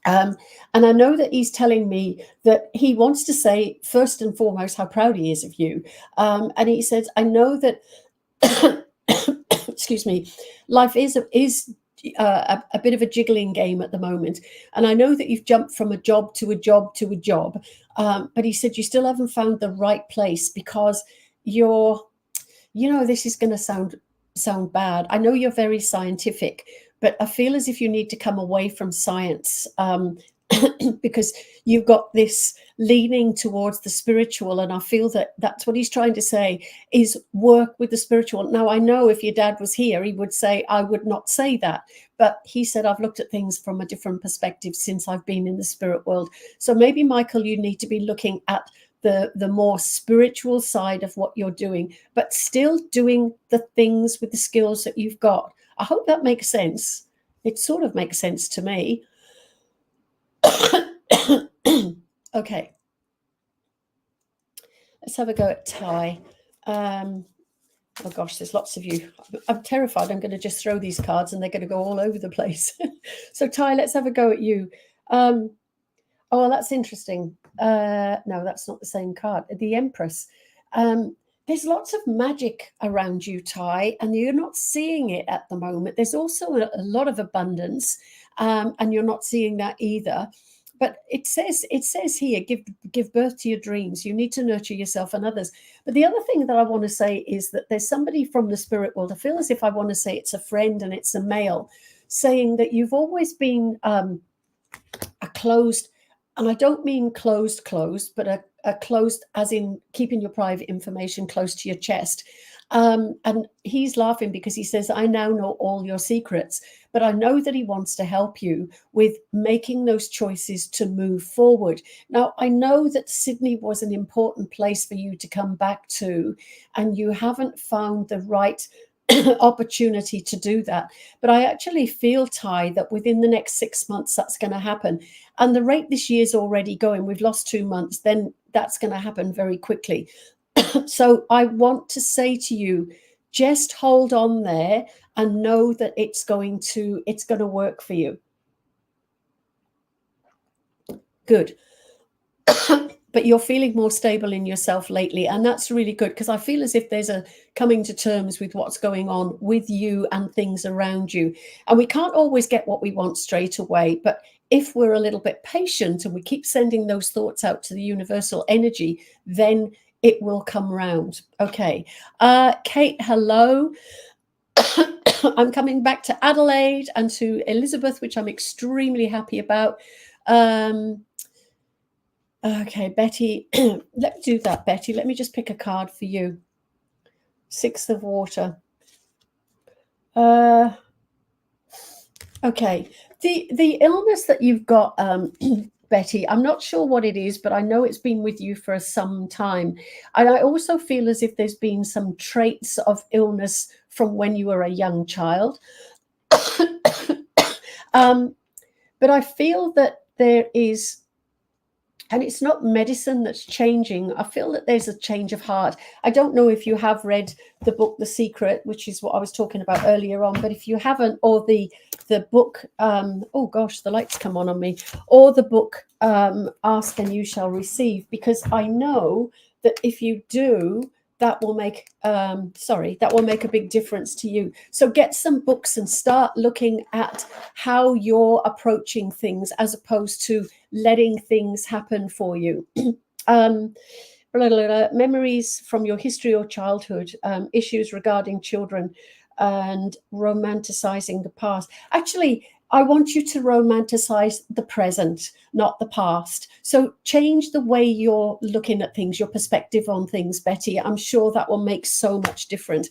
And I know that he's telling me that he wants to say, first and foremost, how proud he is of you. And he says, I know that, excuse me, life is a bit of a jiggling game at the moment. And I know that you've jumped from a job to a job to a job. But he said you still haven't found the right place, because you're, this is going to sound bad. I know you're very scientific, but I feel as if you need to come away from science, because you've got this leaning towards the spiritual. And I feel that that's what he's trying to say, is work with the spiritual. Now, I know if your dad was here, he would say, I would not say that. But he said, I've looked at things from a different perspective since I've been in the spirit world. So maybe, Michael, you need to be looking at the more spiritual side of what you're doing, but still doing the things with the skills that you've got. I hope that makes sense. It sort of makes sense to me. Okay. Let's have a go at Ty. Oh gosh, there's lots of you. I'm terrified I'm going to just throw these cards and they're going to go all over the place. So Ty, let's have a go at you. Oh, well, that's interesting. No, that's not the same card. The Empress. There's lots of magic around you, Ty, and you're not seeing it at the moment. There's also a lot of abundance, and you're not seeing that either. But it says here, give birth to your dreams. You need to nurture yourself and others. But the other thing that I want to say is that there's somebody from the spirit world. I feel as if I want to say it's a friend, and it's a male, saying that you've always been a closed, and I don't mean closed, but a closed as in keeping your private information close to your chest. And he's laughing because he says, I now know all your secrets, but I know that he wants to help you with making those choices to move forward. Now, I know that Sydney was an important place for you to come back to, and you haven't found the right opportunity to do that. But I actually feel, Ty, that within the next 6 months, that's going to happen. And the rate this year's already going, we've lost 2 months, then that's going to happen very quickly. So I want to say to you, just hold on there and know that it's going to work for you. Good. But you're feeling more stable in yourself lately, and that's really good, because I feel as if there's a coming to terms with what's going on with you and things around you. And we can't always get what we want straight away, but if we're a little bit patient and we keep sending those thoughts out to the universal energy, then it will come round. Okay. Kate, hello. I'm coming back to Adelaide and to Elizabeth, which I'm extremely happy about. Okay, Betty, let me do that, Betty. Let me just pick a card for you. 6 of water. Okay, the illness that you've got, Betty, I'm not sure what it is, but I know it's been with you for some time. And I also feel as if there's been some traits of illness from when you were a young child. But I feel that there is, and it's not medicine that's changing. I feel that there's a change of heart. I don't know if you have read the book The Secret, which is what I was talking about earlier on, but if you haven't, or the book, oh gosh, the lights come on me, or the book Ask and You Shall Receive, because I know that if you do, that will make that will make a big difference to you. So get some books and start looking at how you're approaching things as opposed to letting things happen for you. Memories from your history or childhood, issues regarding children, and romanticizing the past. Actually, I want you to romanticize the present, not the past. So change the way you're looking at things, your perspective on things, Betty. I'm sure that will make so much difference.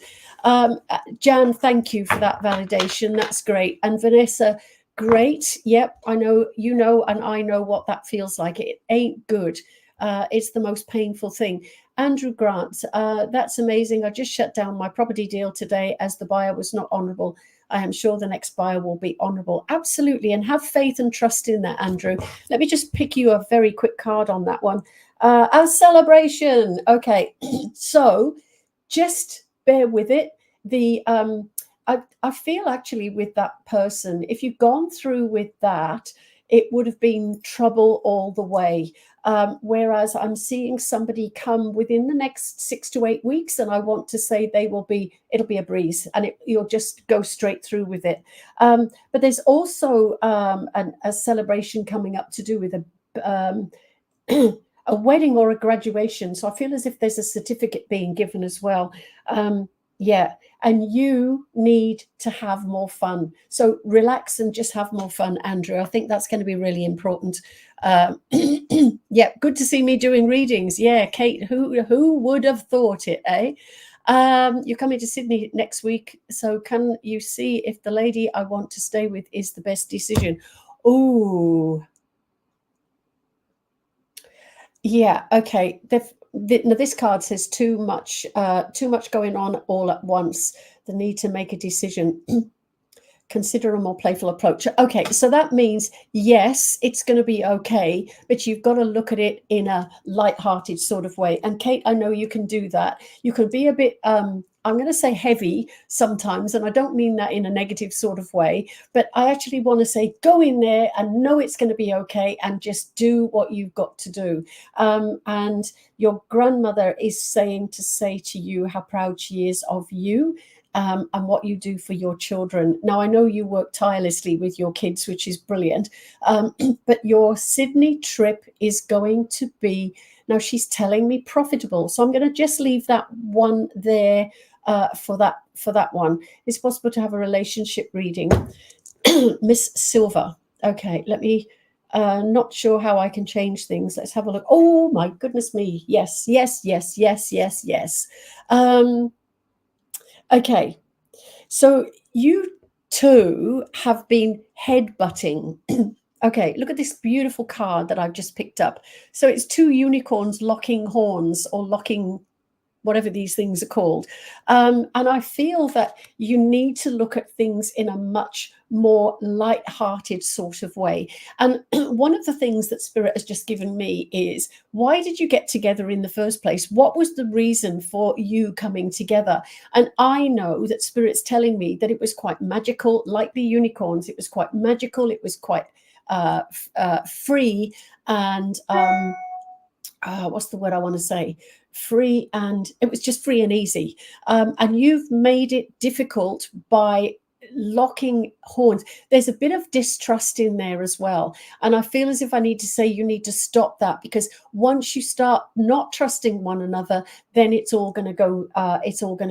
Jan, thank you for that validation. That's great. And Vanessa, great. Yep, I know, you know, and I know what that feels like. It ain't good. It's the most painful thing. Andrew Grant, that's amazing. I just shut down my property deal today as the buyer was not honourable. I am sure the next buyer will be honourable. Absolutely. And have faith and trust in that, Andrew. Let me just pick you a very quick card on that one. A celebration. Okay. So just bear with it. I feel actually with that person, if you've gone through with that, it would have been trouble all the way. Whereas I'm seeing somebody come within the next 6 to 8 weeks, and I want to say it'll be a breeze, and you'll just go straight through with it. But there's also a celebration coming up to do with a wedding or a graduation. So I feel as if there's a certificate being given as well. Yeah, and you need to have more fun. So relax and just have more fun, Andrew. I think that's going to be really important. Yeah, good to see me doing readings. Yeah, Kate, who would have thought it, eh? You're coming to Sydney next week, so can you see if the lady I want to stay with is the best decision? Ooh. Yeah, okay. Now this card says too much going on all at once. The need to make a decision. Consider a more playful approach. Okay, so that means, yes, it's going to be okay, but you've got to look at it in a light-hearted sort of way. And Kate, I know you can do that. You can be a bit, I'm going to say heavy sometimes, and I don't mean that in a negative sort of way, but I actually want to say go in there and know it's going to be okay and just do what you've got to do. And your grandmother is saying to say to you how proud she is of you. And what you do for your children. Now, I know you work tirelessly with your kids, which is brilliant, but your Sydney trip is going to be, now she's telling me profitable. So I'm going to just leave that one there for that one. It's possible to have a relationship reading. Miss Silver. Okay, let me, not sure how I can change things. Let's have a look. Oh, my goodness me. Yes, yes, yes, yes, yes, yes. Okay, so you two have been headbutting. Okay, look at this beautiful card that I've just picked up. So it's two unicorns locking horns, or locking whatever these things are called. And I feel that you need to look at things in a much more light-hearted sort of way. And one of the things that Spirit has just given me is, why did you get together in the first place? What was the reason for you coming together? And I know that Spirit's telling me that it was quite magical, like the unicorns. It was quite magical. It was quite free, and what's the word I want to say? Free, and it was just free and easy. And you've made it difficult by locking horns. There's a bit of distrust in there as well. And I feel as if I need to say you need to stop that, because once you start not trusting one another, then it's all going to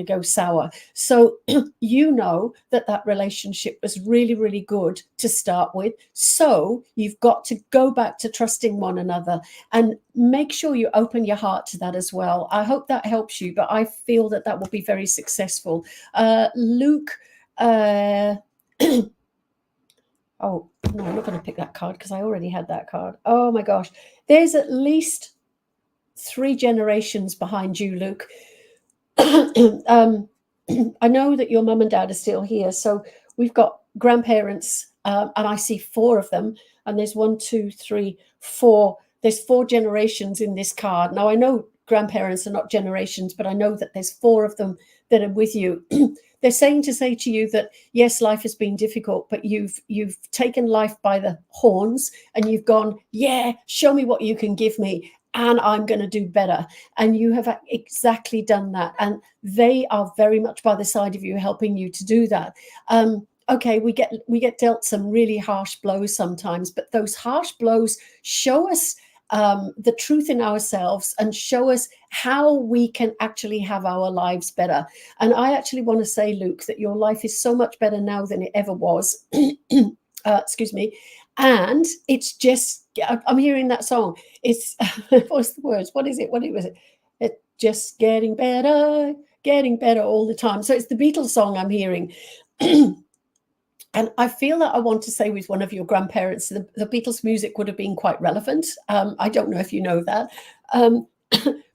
go sour. So you know that relationship was really, really good to start with. So you've got to go back to trusting one another and make sure you open your heart to that as well. I hope that helps you, but I feel that will be very successful. Luke, oh no, I'm not going to pick that card because I already had that card. Oh my gosh, there's at least 3 generations behind you, Luke. I know that your mum and dad are still here, so we've got grandparents and I see 4 of them, and there's 1, 2, 3, 4. There's 4 generations in this card. Now, I know grandparents are not generations, but I know that there's 4 of them that are with you. They're saying to say to you that, yes, life has been difficult, but you've taken life by the horns and you've gone, yeah, show me what you can give me, and I'm going to do better. And you have exactly done that. And they are very much by the side of you, helping you to do that. Okay, we get dealt some really harsh blows sometimes, but those harsh blows show us the truth in ourselves and show us how we can actually have our lives better. And I actually want to say, Luke, that your life is so much better now than it ever was. Excuse me. And it's just, I'm hearing that song. It's, what's the words? What is it? What was it? It's just getting better all the time. So it's the Beatles song I'm hearing. And I feel that I want to say with one of your grandparents, the Beatles music would have been quite relevant. I don't know if you know that.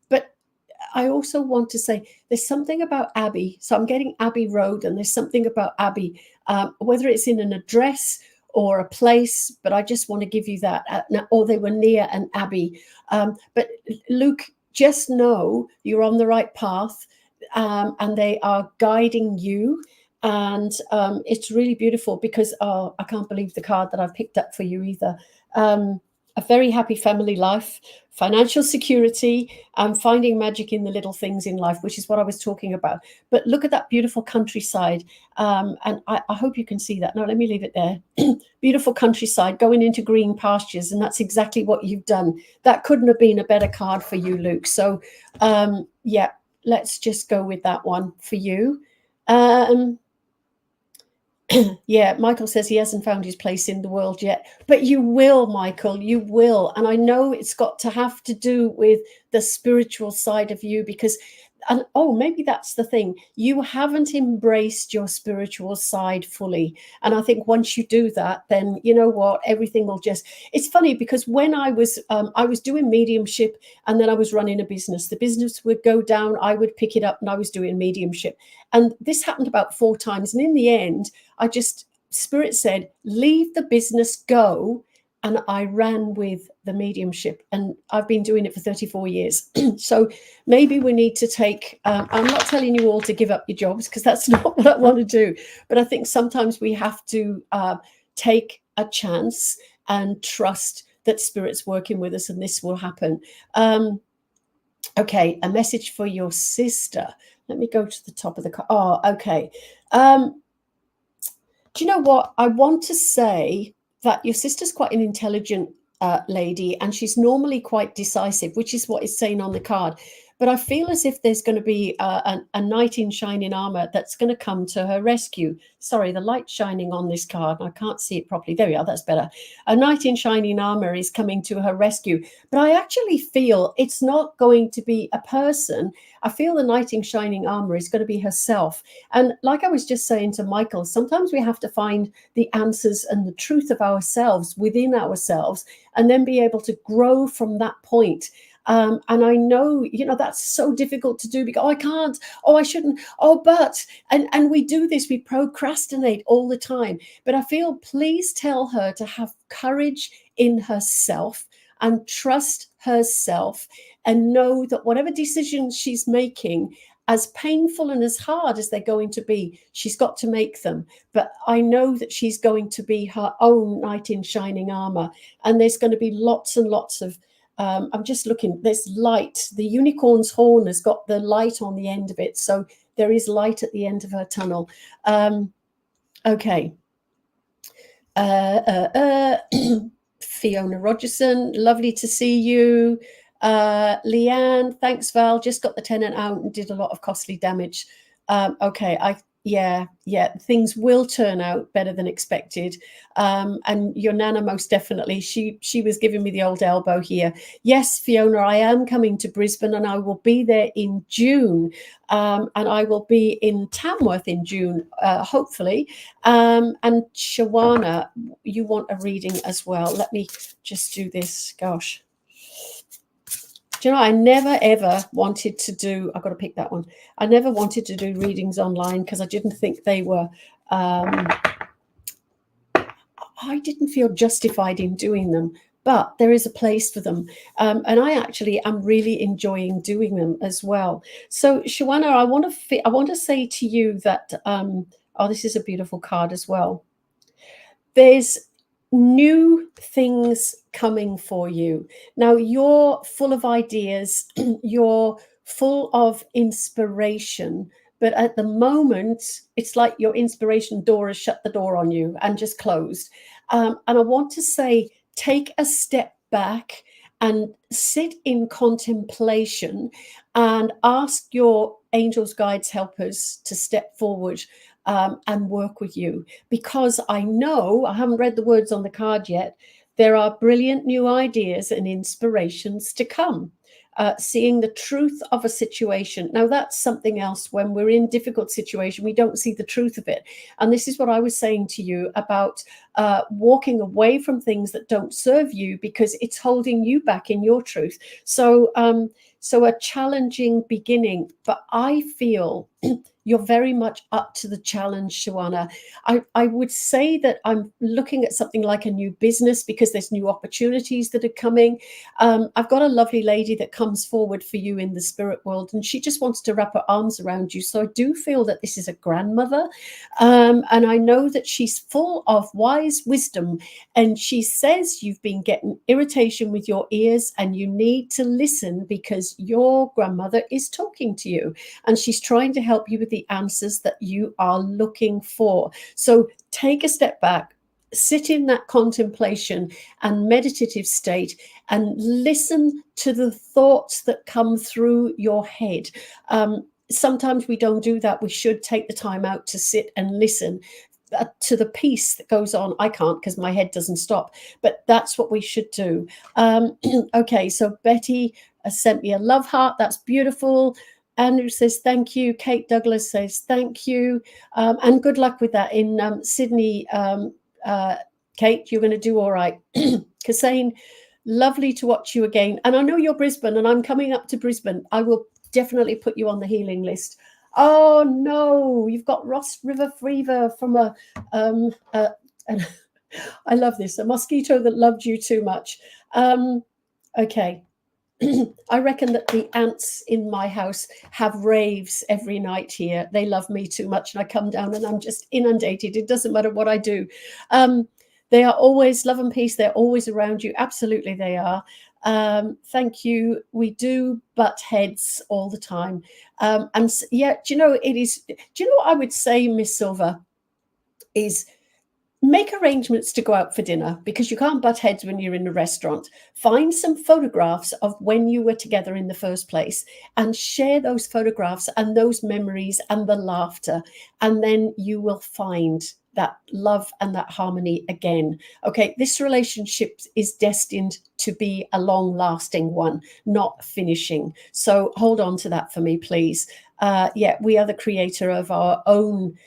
But I also want to say there's something about Abbey. So I'm getting Abbey Road, and there's something about Abbey, whether it's in an address or a place, but I just want to give you that, or they were near an abbey. But Luke, just know you're on the right path, and they are guiding you. And it's really beautiful because I can't believe the card that I've picked up for you either. A very happy family life, financial security, and finding magic in the little things in life, which is what I was talking about. But look at that beautiful countryside. And I hope you can see that. No, let me leave it there. Beautiful countryside going into green pastures. And that's exactly what you've done. That couldn't have been a better card for you, Luke. So yeah, let's just go with that one for you. Yeah, Michael says he hasn't found his place in the world yet, but you will, Michael, you will. And I know it's got to have to do with the spiritual side of you, because, and oh, maybe that's the thing. You haven't embraced your spiritual side fully. And I think once you do that, then you know what, everything will just, it's funny because when I was doing mediumship, and then I was running a business, the business would go down, I would pick it up, and I was doing mediumship. And this happened about 4 times. And in the end, Spirit said, leave the business, go. And I ran with the mediumship, and I've been doing it for 34 years. So maybe we need to take, I'm not telling you all to give up your jobs, because that's not what I want to do. But I think sometimes we have to take a chance and trust that Spirit's working with us, and this will happen. Okay, a message for your sister. Let me go to the top of the card. Oh, okay. Do you know what? I want to say that your sister's quite an intelligent lady, and she's normally quite decisive, which is what it's saying on the card. But I feel as if there's going to be a knight in shining armor that's going to come to her rescue. Sorry, the light's shining on this card. I can't see it properly. There we are. That's better. A knight in shining armor is coming to her rescue. But I actually feel it's not going to be a person. I feel the knight in shining armor is going to be herself. And like I was just saying to Michael, sometimes we have to find the answers and the truth of ourselves within ourselves, and then be able to grow from that point. And I know, you know, that's so difficult to do because, oh, I can't, oh, I shouldn't, oh, but, and we do this, we procrastinate all the time. But I feel, please tell her to have courage in herself and trust herself, and know that whatever decisions she's making, as painful and as hard as they're going to be, she's got to make them. But I know that she's going to be her own knight in shining armor. And there's going to be lots and lots of, I'm just looking, there's light. The unicorn's horn has got the light on the end of it. So there is light at the end of her tunnel. Okay. Fiona Rogerson, lovely to see you. Leanne, thanks, Val. Just got the tenant out and did a lot of costly damage. Okay, yeah, things will turn out better than expected. And your Nana, most definitely, she was giving me the old elbow here. Yes, Fiona, I am coming to Brisbane, and I will be there in June. And I will be in Tamworth in June, hopefully. And Shawana, you want a reading as well. Let me just do this. Gosh. Do you know, I never ever wanted to do, I've got to pick that one. I never wanted to do readings online because I didn't think they were, I didn't feel justified in doing them, but there is a place for them. And I actually am really enjoying doing them as well. So Shawana, I want to say to you that, oh, this is a beautiful card as well. There's new things coming for you. Now you're full of ideas, you're full of inspiration, but at the moment, it's like your inspiration door has shut the door on you and just closed. And I want to say, take a step back and sit in contemplation and ask your angels, guides, helpers to step forward and work with you. Because I know, I haven't read the words on the card yet, there are brilliant new ideas and inspirations to come. Seeing the truth of a situation. Now that's something else. When we're in difficult situation, we don't see the truth of it. And this is what I was saying to you about walking away from things that don't serve you because it's holding you back in your truth. So a challenging beginning, but I feel you're very much up to the challenge, Shawana. I would say that I'm looking at something like a new business because there's new opportunities that are coming. I've got a lovely lady that comes forward for you in the spirit world, and she just wants to wrap her arms around you. So I do feel that this is a grandmother. And I know that she's full of wise wisdom. And she says you've been getting irritation with your ears and you need to listen because your grandmother is talking to you. And she's trying to help you with the answers that you are looking for. So take a step back, sit in that contemplation and meditative state and listen to the thoughts that come through your head. Sometimes we don't do that. We should take the time out to sit and listen to the peace that goes on. I can't because my head doesn't stop, but that's what we should do. Okay, so Betty has sent me a love heart. That's beautiful. Andrew says thank you. Kate Douglas says thank you, and good luck with that in Sydney. Kate, you're going to do all right. Kassane, lovely to watch you again. And I know you're Brisbane, and I'm coming up to Brisbane. I will definitely put you on the healing list. Oh no, you've got Ross River fever from and I love this, a mosquito that loved you too much. Okay. I reckon that the ants in my house have raves every night here. They love me too much, and I come down and I'm just inundated. It doesn't matter what I do. They are always love and peace. They're always around you. Absolutely, they are. Thank you. We do butt heads all the time. And yeah, do you know, it is, do you know what I would say, Miss Silver, is make arrangements to go out for dinner because you can't butt heads when you're in a restaurant. Find some photographs of when you were together in the first place and share those photographs and those memories and the laughter. And then you will find that love and that harmony again. Okay, this relationship is destined to be a long-lasting one, not finishing. So hold on to that for me, please. Yeah, we are the creator of our own.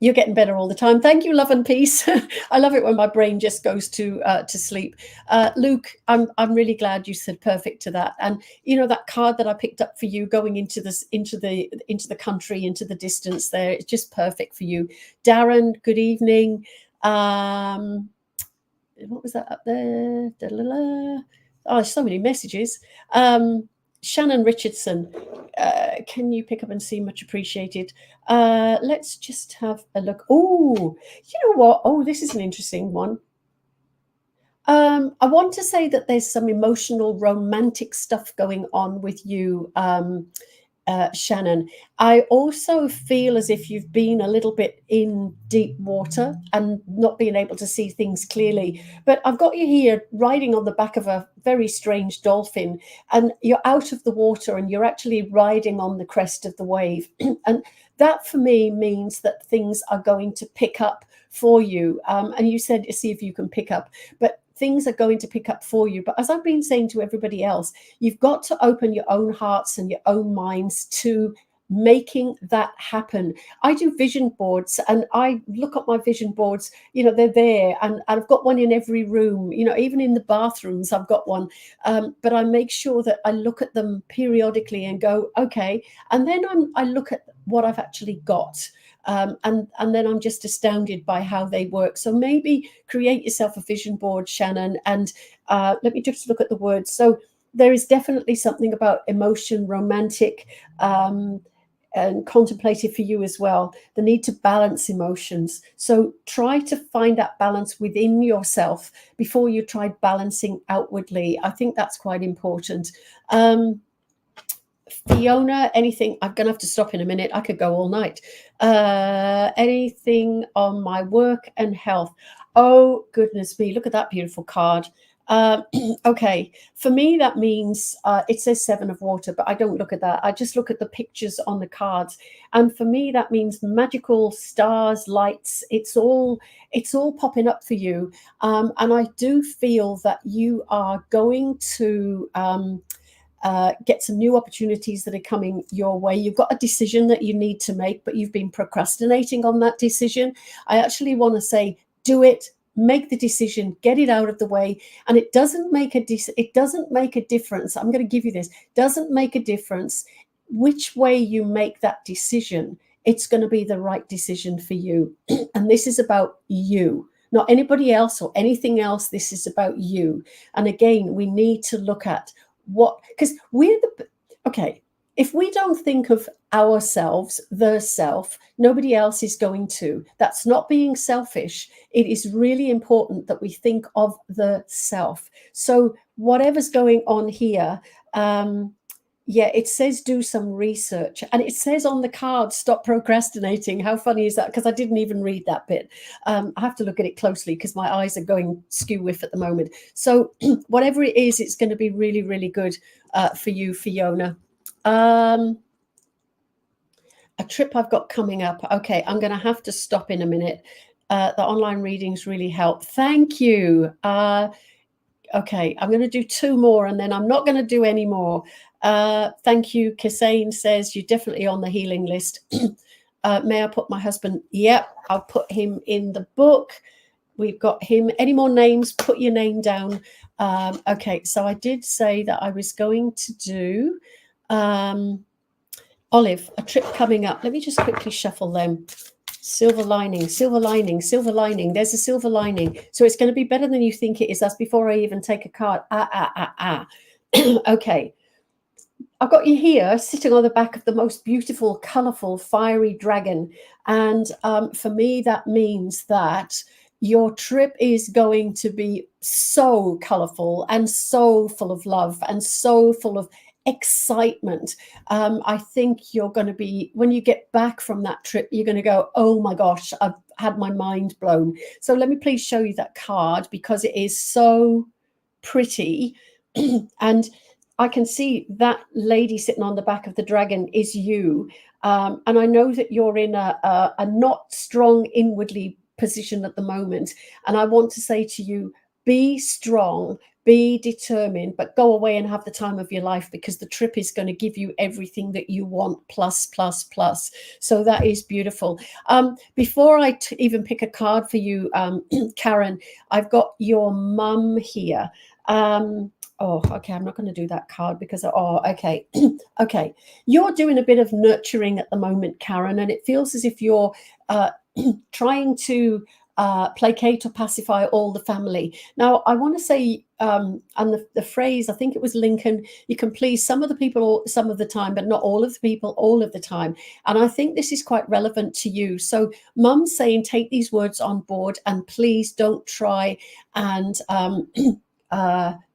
You're getting better all the time. Thank you, love and peace. I love it when my brain just goes to sleep. Luke, I'm really glad you said perfect to that. And you know that card that I picked up for you going into the country, into the distance there, it's just perfect for you. Darren, good evening. What was that up there? Oh, so many messages. Shannon Richardson, can you pick up and see? Much appreciated. Let's just have a look. Oh, you know what? Oh, this is an interesting one. I want to say that there's some emotional, romantic stuff going on with you, Shannon. I also feel as if you've been a little bit in deep water and not being able to see things clearly. But I've got you here riding on the back of a very strange dolphin, and you're out of the water and you're actually riding on the crest of the wave. And that for me means that things are going to pick up for you. And you said, see if you can pick up, but things are going to pick up for you. But as I've been saying to everybody else, you've got to open your own hearts and your own minds to making that happen. I do vision boards and I look at my vision boards, you know, they're there, and I've got one in every room, you know, even in the bathrooms I've got one. But I make sure that I look at them periodically and go, okay. And then I look at what I've actually got. and then I'm just astounded by how they work. So maybe create yourself a vision board, Shannon, and let me just look at the words. So there is definitely something about emotion, romantic, and contemplative for you as well, the need to balance emotions. So try to find that balance within yourself before you try balancing outwardly. I think that's quite important. Fiona, anything? I'm going to have to stop in a minute. I could go all night. Anything on my work and health? Oh, goodness me. Look at that beautiful card. Okay, for me that means it says Seven of Water, but I don't look at that. I just look at the pictures on the cards, and for me that means magical stars, lights. It's all popping up for you, and I do feel that you are going to get some new opportunities that are coming your way. You've got a decision that you need to make, but you've been procrastinating on that decision. I actually want to say, do it. Make the decision, get it out of the way, and it doesn't make a difference. I'm going to give you this. Doesn't make a difference which way you make that decision. It's going to be the right decision for you, and this is about you, not anybody else or anything else. This is about you. And again, we need to look at what, because okay. If we don't think of ourselves, the self, nobody else is going to. That's not being selfish. It is really important that we think of the self. So whatever's going on here, yeah, it says do some research, and it says on the card, stop procrastinating. How funny is that? Because I didn't even read that bit. I have to look at it closely because my eyes are going skew-whiff at the moment. So whatever it is, it's going to be really, really good for you, Fiona. A trip I've got coming up. Okay, I'm going to have to stop in a minute. The online readings really help. Thank you. Okay, I'm going to do 2 more and then I'm not going to do any more. Thank you. Kisane says you're definitely on the healing list. May I put my husband? Yep, I'll put him in the book. We've got him. Any more names? Put your name down. Okay, so I did say that I was going to do Olive, a trip coming up. Let me just quickly shuffle them. Silver lining, silver lining, silver lining. There's a silver lining. So it's going to be better than you think it is. That's before I even take a card. Okay. I've got you here sitting on the back of the most beautiful, colorful, fiery dragon. And for me, that means that your trip is going to be so colorful and so full of love and so full of excitement. I think you're going to be, when you get back from that trip, you're going to go, oh my gosh, I've had my mind blown. So let me please show you that card because it is so pretty. And I can see that lady sitting on the back of the dragon is you. And I know that you're in a not strong inwardly position at the moment. And I want to say to you, be strong, be determined, but go away and have the time of your life because the trip is going to give you everything that you want, plus, plus, plus. So that is beautiful. Before I even pick a card for you, Karen, I've got your mum here. Oh, okay, I'm not going to do that card because, okay. Okay. You're doing a bit of nurturing at the moment, Karen, and it feels as if you're trying to placate or pacify all the family. Now, I want to say, and the phrase, I think it was Lincoln, you can please some of the people some of the time, but not all of the people all of the time. And I think this is quite relevant to you. So Mum's saying, take these words on board and please don't try and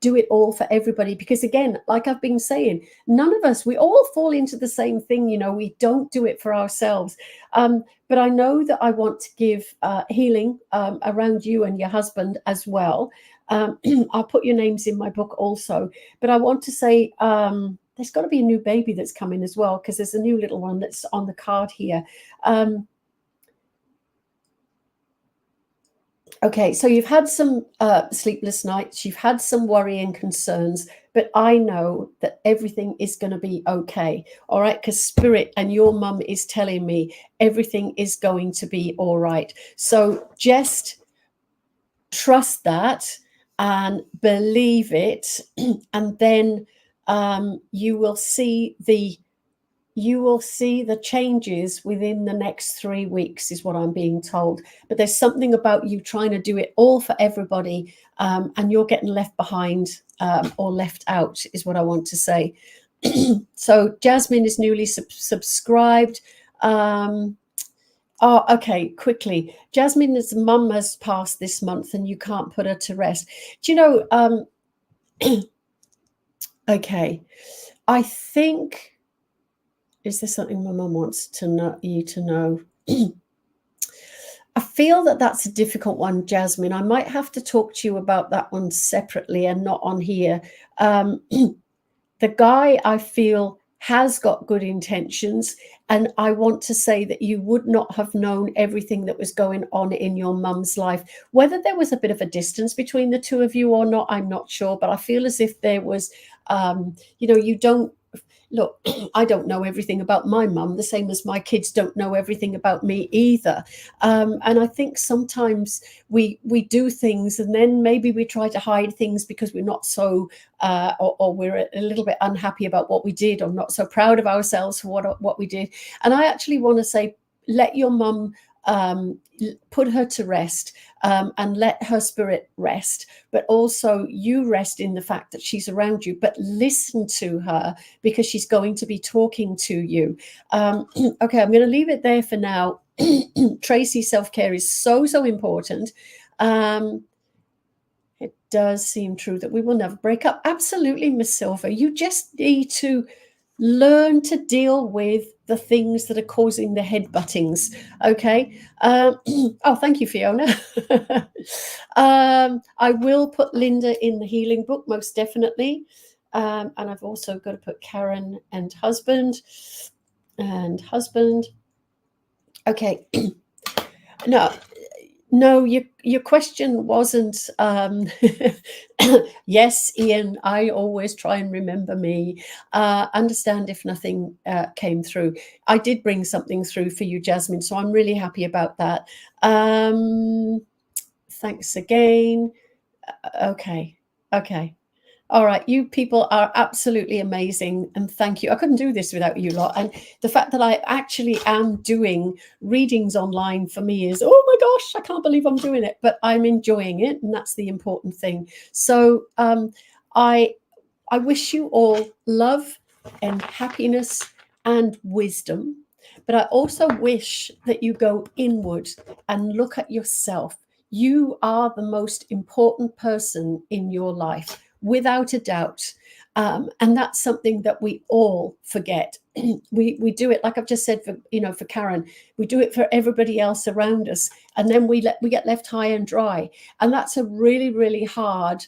do it all for everybody, because again, like I've been saying, none of us, we all fall into the same thing, we don't do it for ourselves. But I know that I want to give healing around you and your husband as well. I'll put your names in my book also, but I want to say there's got to be a new baby that's coming as well, because there's a new little one that's on the card here. Okay, so you've had some sleepless nights, you've had some worry and concerns, but I know that everything is going to be okay, all right? Because Spirit and your mum is telling me everything is going to be all right. So just trust that and believe it, and then you will see you will see the changes within the next 3 weeks, is what I'm being told. But there's something about you trying to do it all for everybody, and you're getting left behind, or left out, is what I want to say. So Jasmine is newly subscribed. Oh, okay, quickly. Jasmine's mum has passed this month and you can't put her to rest. Do you know, okay, I think, is there something my mum wants to know, you to know? I feel that that's a difficult one, Jasmine. I might have to talk to you about that one separately and not on here. The guy, I feel, has got good intentions, and I want to say that you would not have known everything that was going on in your mum's life. Whether there was a bit of a distance between the two of you or not, I'm not sure, but I feel as if there was, you don't, look, I don't know everything about my mum, the same as my kids don't know everything about me either. And I think sometimes we do things and then maybe we try to hide things because we're not so, or we're a little bit unhappy about what we did, or not so proud of ourselves for what we did. And I actually want to say, let your mum, put her to rest, and let her spirit rest, but also you rest in the fact that she's around you, but listen to her because she's going to be talking to you. Okay, I'm going to leave it there for now. Tracy, self-care is so important. It does seem true that we will never break up. Absolutely, Miss Silver. You just need to learn to deal with the things that are causing the headbuttings. Okay. Oh, thank you, Fiona. I will put Linda in the healing book, most definitely. And I've also got to put Karen and husband. Okay. No, your question wasn't, yes, Ian, I always try and remember me. Understand if nothing came through. I did bring something through for you, Jasmine, so I'm really happy about that. Thanks again. Okay. All right, you people are absolutely amazing, and thank you. I couldn't do this without you lot. And the fact that I actually am doing readings online for me is, oh my gosh, I can't believe I'm doing it, but I'm enjoying it, and that's the important thing. So I wish you all love and happiness and wisdom, but I also wish that you go inward and look at yourself. You are the most important person in your life, without a doubt. And that's something that we all forget. we do it, like I've just said, for Karen, we do it for everybody else around us, and then we get left high and dry. And that's a really, really hard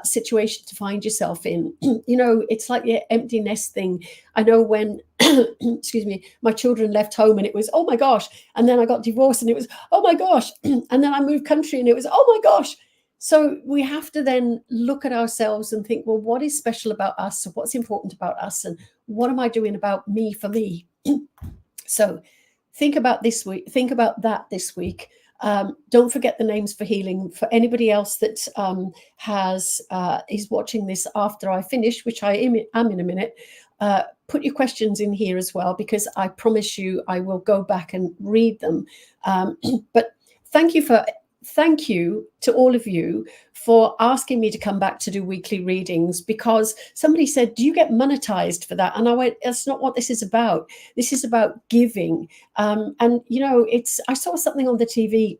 situation to find yourself in. It's like the empty nest thing. I know when excuse me, my children left home and it was, oh my gosh, and then I got divorced and it was, oh my gosh, and then I moved country and it was, oh my gosh. So we have to then look at ourselves and think, well, what is special about us? What's important about us? And what am I doing about me for me? So think about that this week. Don't forget the names for healing. For anybody else that is watching this after I finish, which I am in a minute, put your questions in here as well, because I promise you I will go back and read them. But thank you to all of you for asking me to come back to do weekly readings, because somebody said, do you get monetized for that? And I went, that's not what this is about. This is about giving. And I saw something on the TV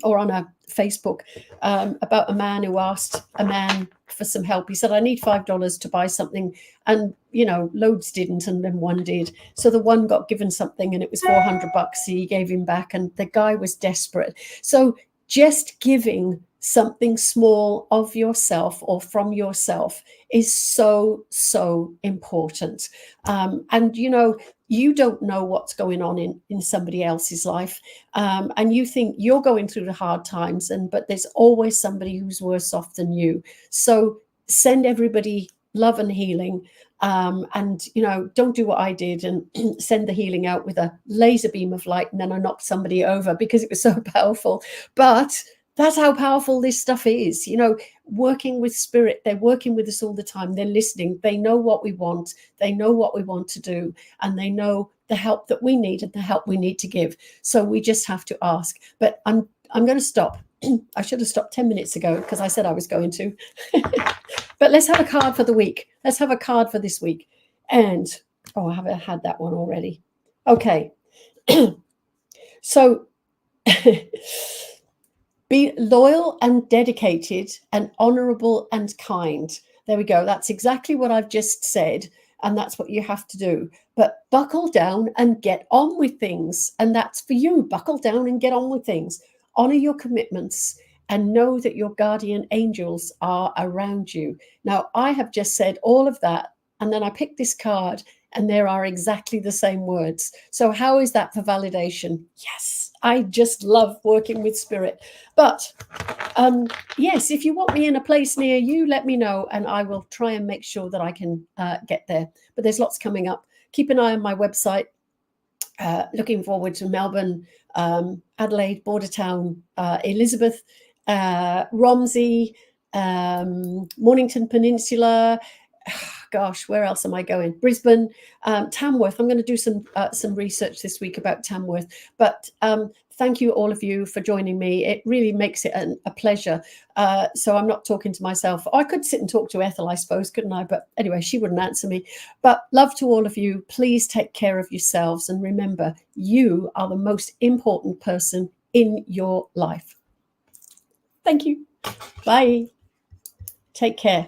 or on a Facebook about a man who asked a man for some help. He said, I need $5 to buy something. And, loads didn't, and then one did. So the one got given something and it was $400. He gave him back, and the guy was desperate. So just giving something small of yourself or from yourself is so, so important. And, you don't know what's going on in somebody else's life. And you think you're going through the hard times, but there's always somebody who's worse off than you. So send everybody love and healing. And don't do what I did and send the healing out with a laser beam of light, and then I knocked somebody over because it was so powerful. But that's how powerful this stuff is. working with spirit. They're working with us all the time. They're listening. They know what we want. They know what we want to do, and they know the help that we need and the help we need to give. So we just have to ask. But I'm going to stop. I should have stopped 10 minutes ago because I said I was going to. But let's have a card for the week. Let's have a card for this week. And, oh, I haven't had that one already. Okay. So be loyal and dedicated and honorable and kind. There we go. That's exactly what I've just said. And that's what you have to do. But buckle down and get on with things. And that's for you. Buckle down and get on with things. Honor your commitments and know that your guardian angels are around you. Now, I have just said all of that. And then I picked this card and there are exactly the same words. So how is that for validation? Yes, I just love working with spirit. But yes, if you want me in a place near you, let me know and I will try and make sure that I can get there. But there's lots coming up. Keep an eye on my website. Looking forward to Melbourne, Adelaide, Bordertown, Elizabeth, Romsey, Mornington Peninsula. Gosh, where else am I going? Brisbane, Tamworth. I'm going to do some research this week about Tamworth. But thank you, all of you, for joining me. It really makes it a pleasure. So I'm not talking to myself. I could sit and talk to Ethel, I suppose, couldn't I? But anyway, she wouldn't answer me. But love to all of you. Please take care of yourselves. And remember, you are the most important person in your life. Thank you. Bye. Take care.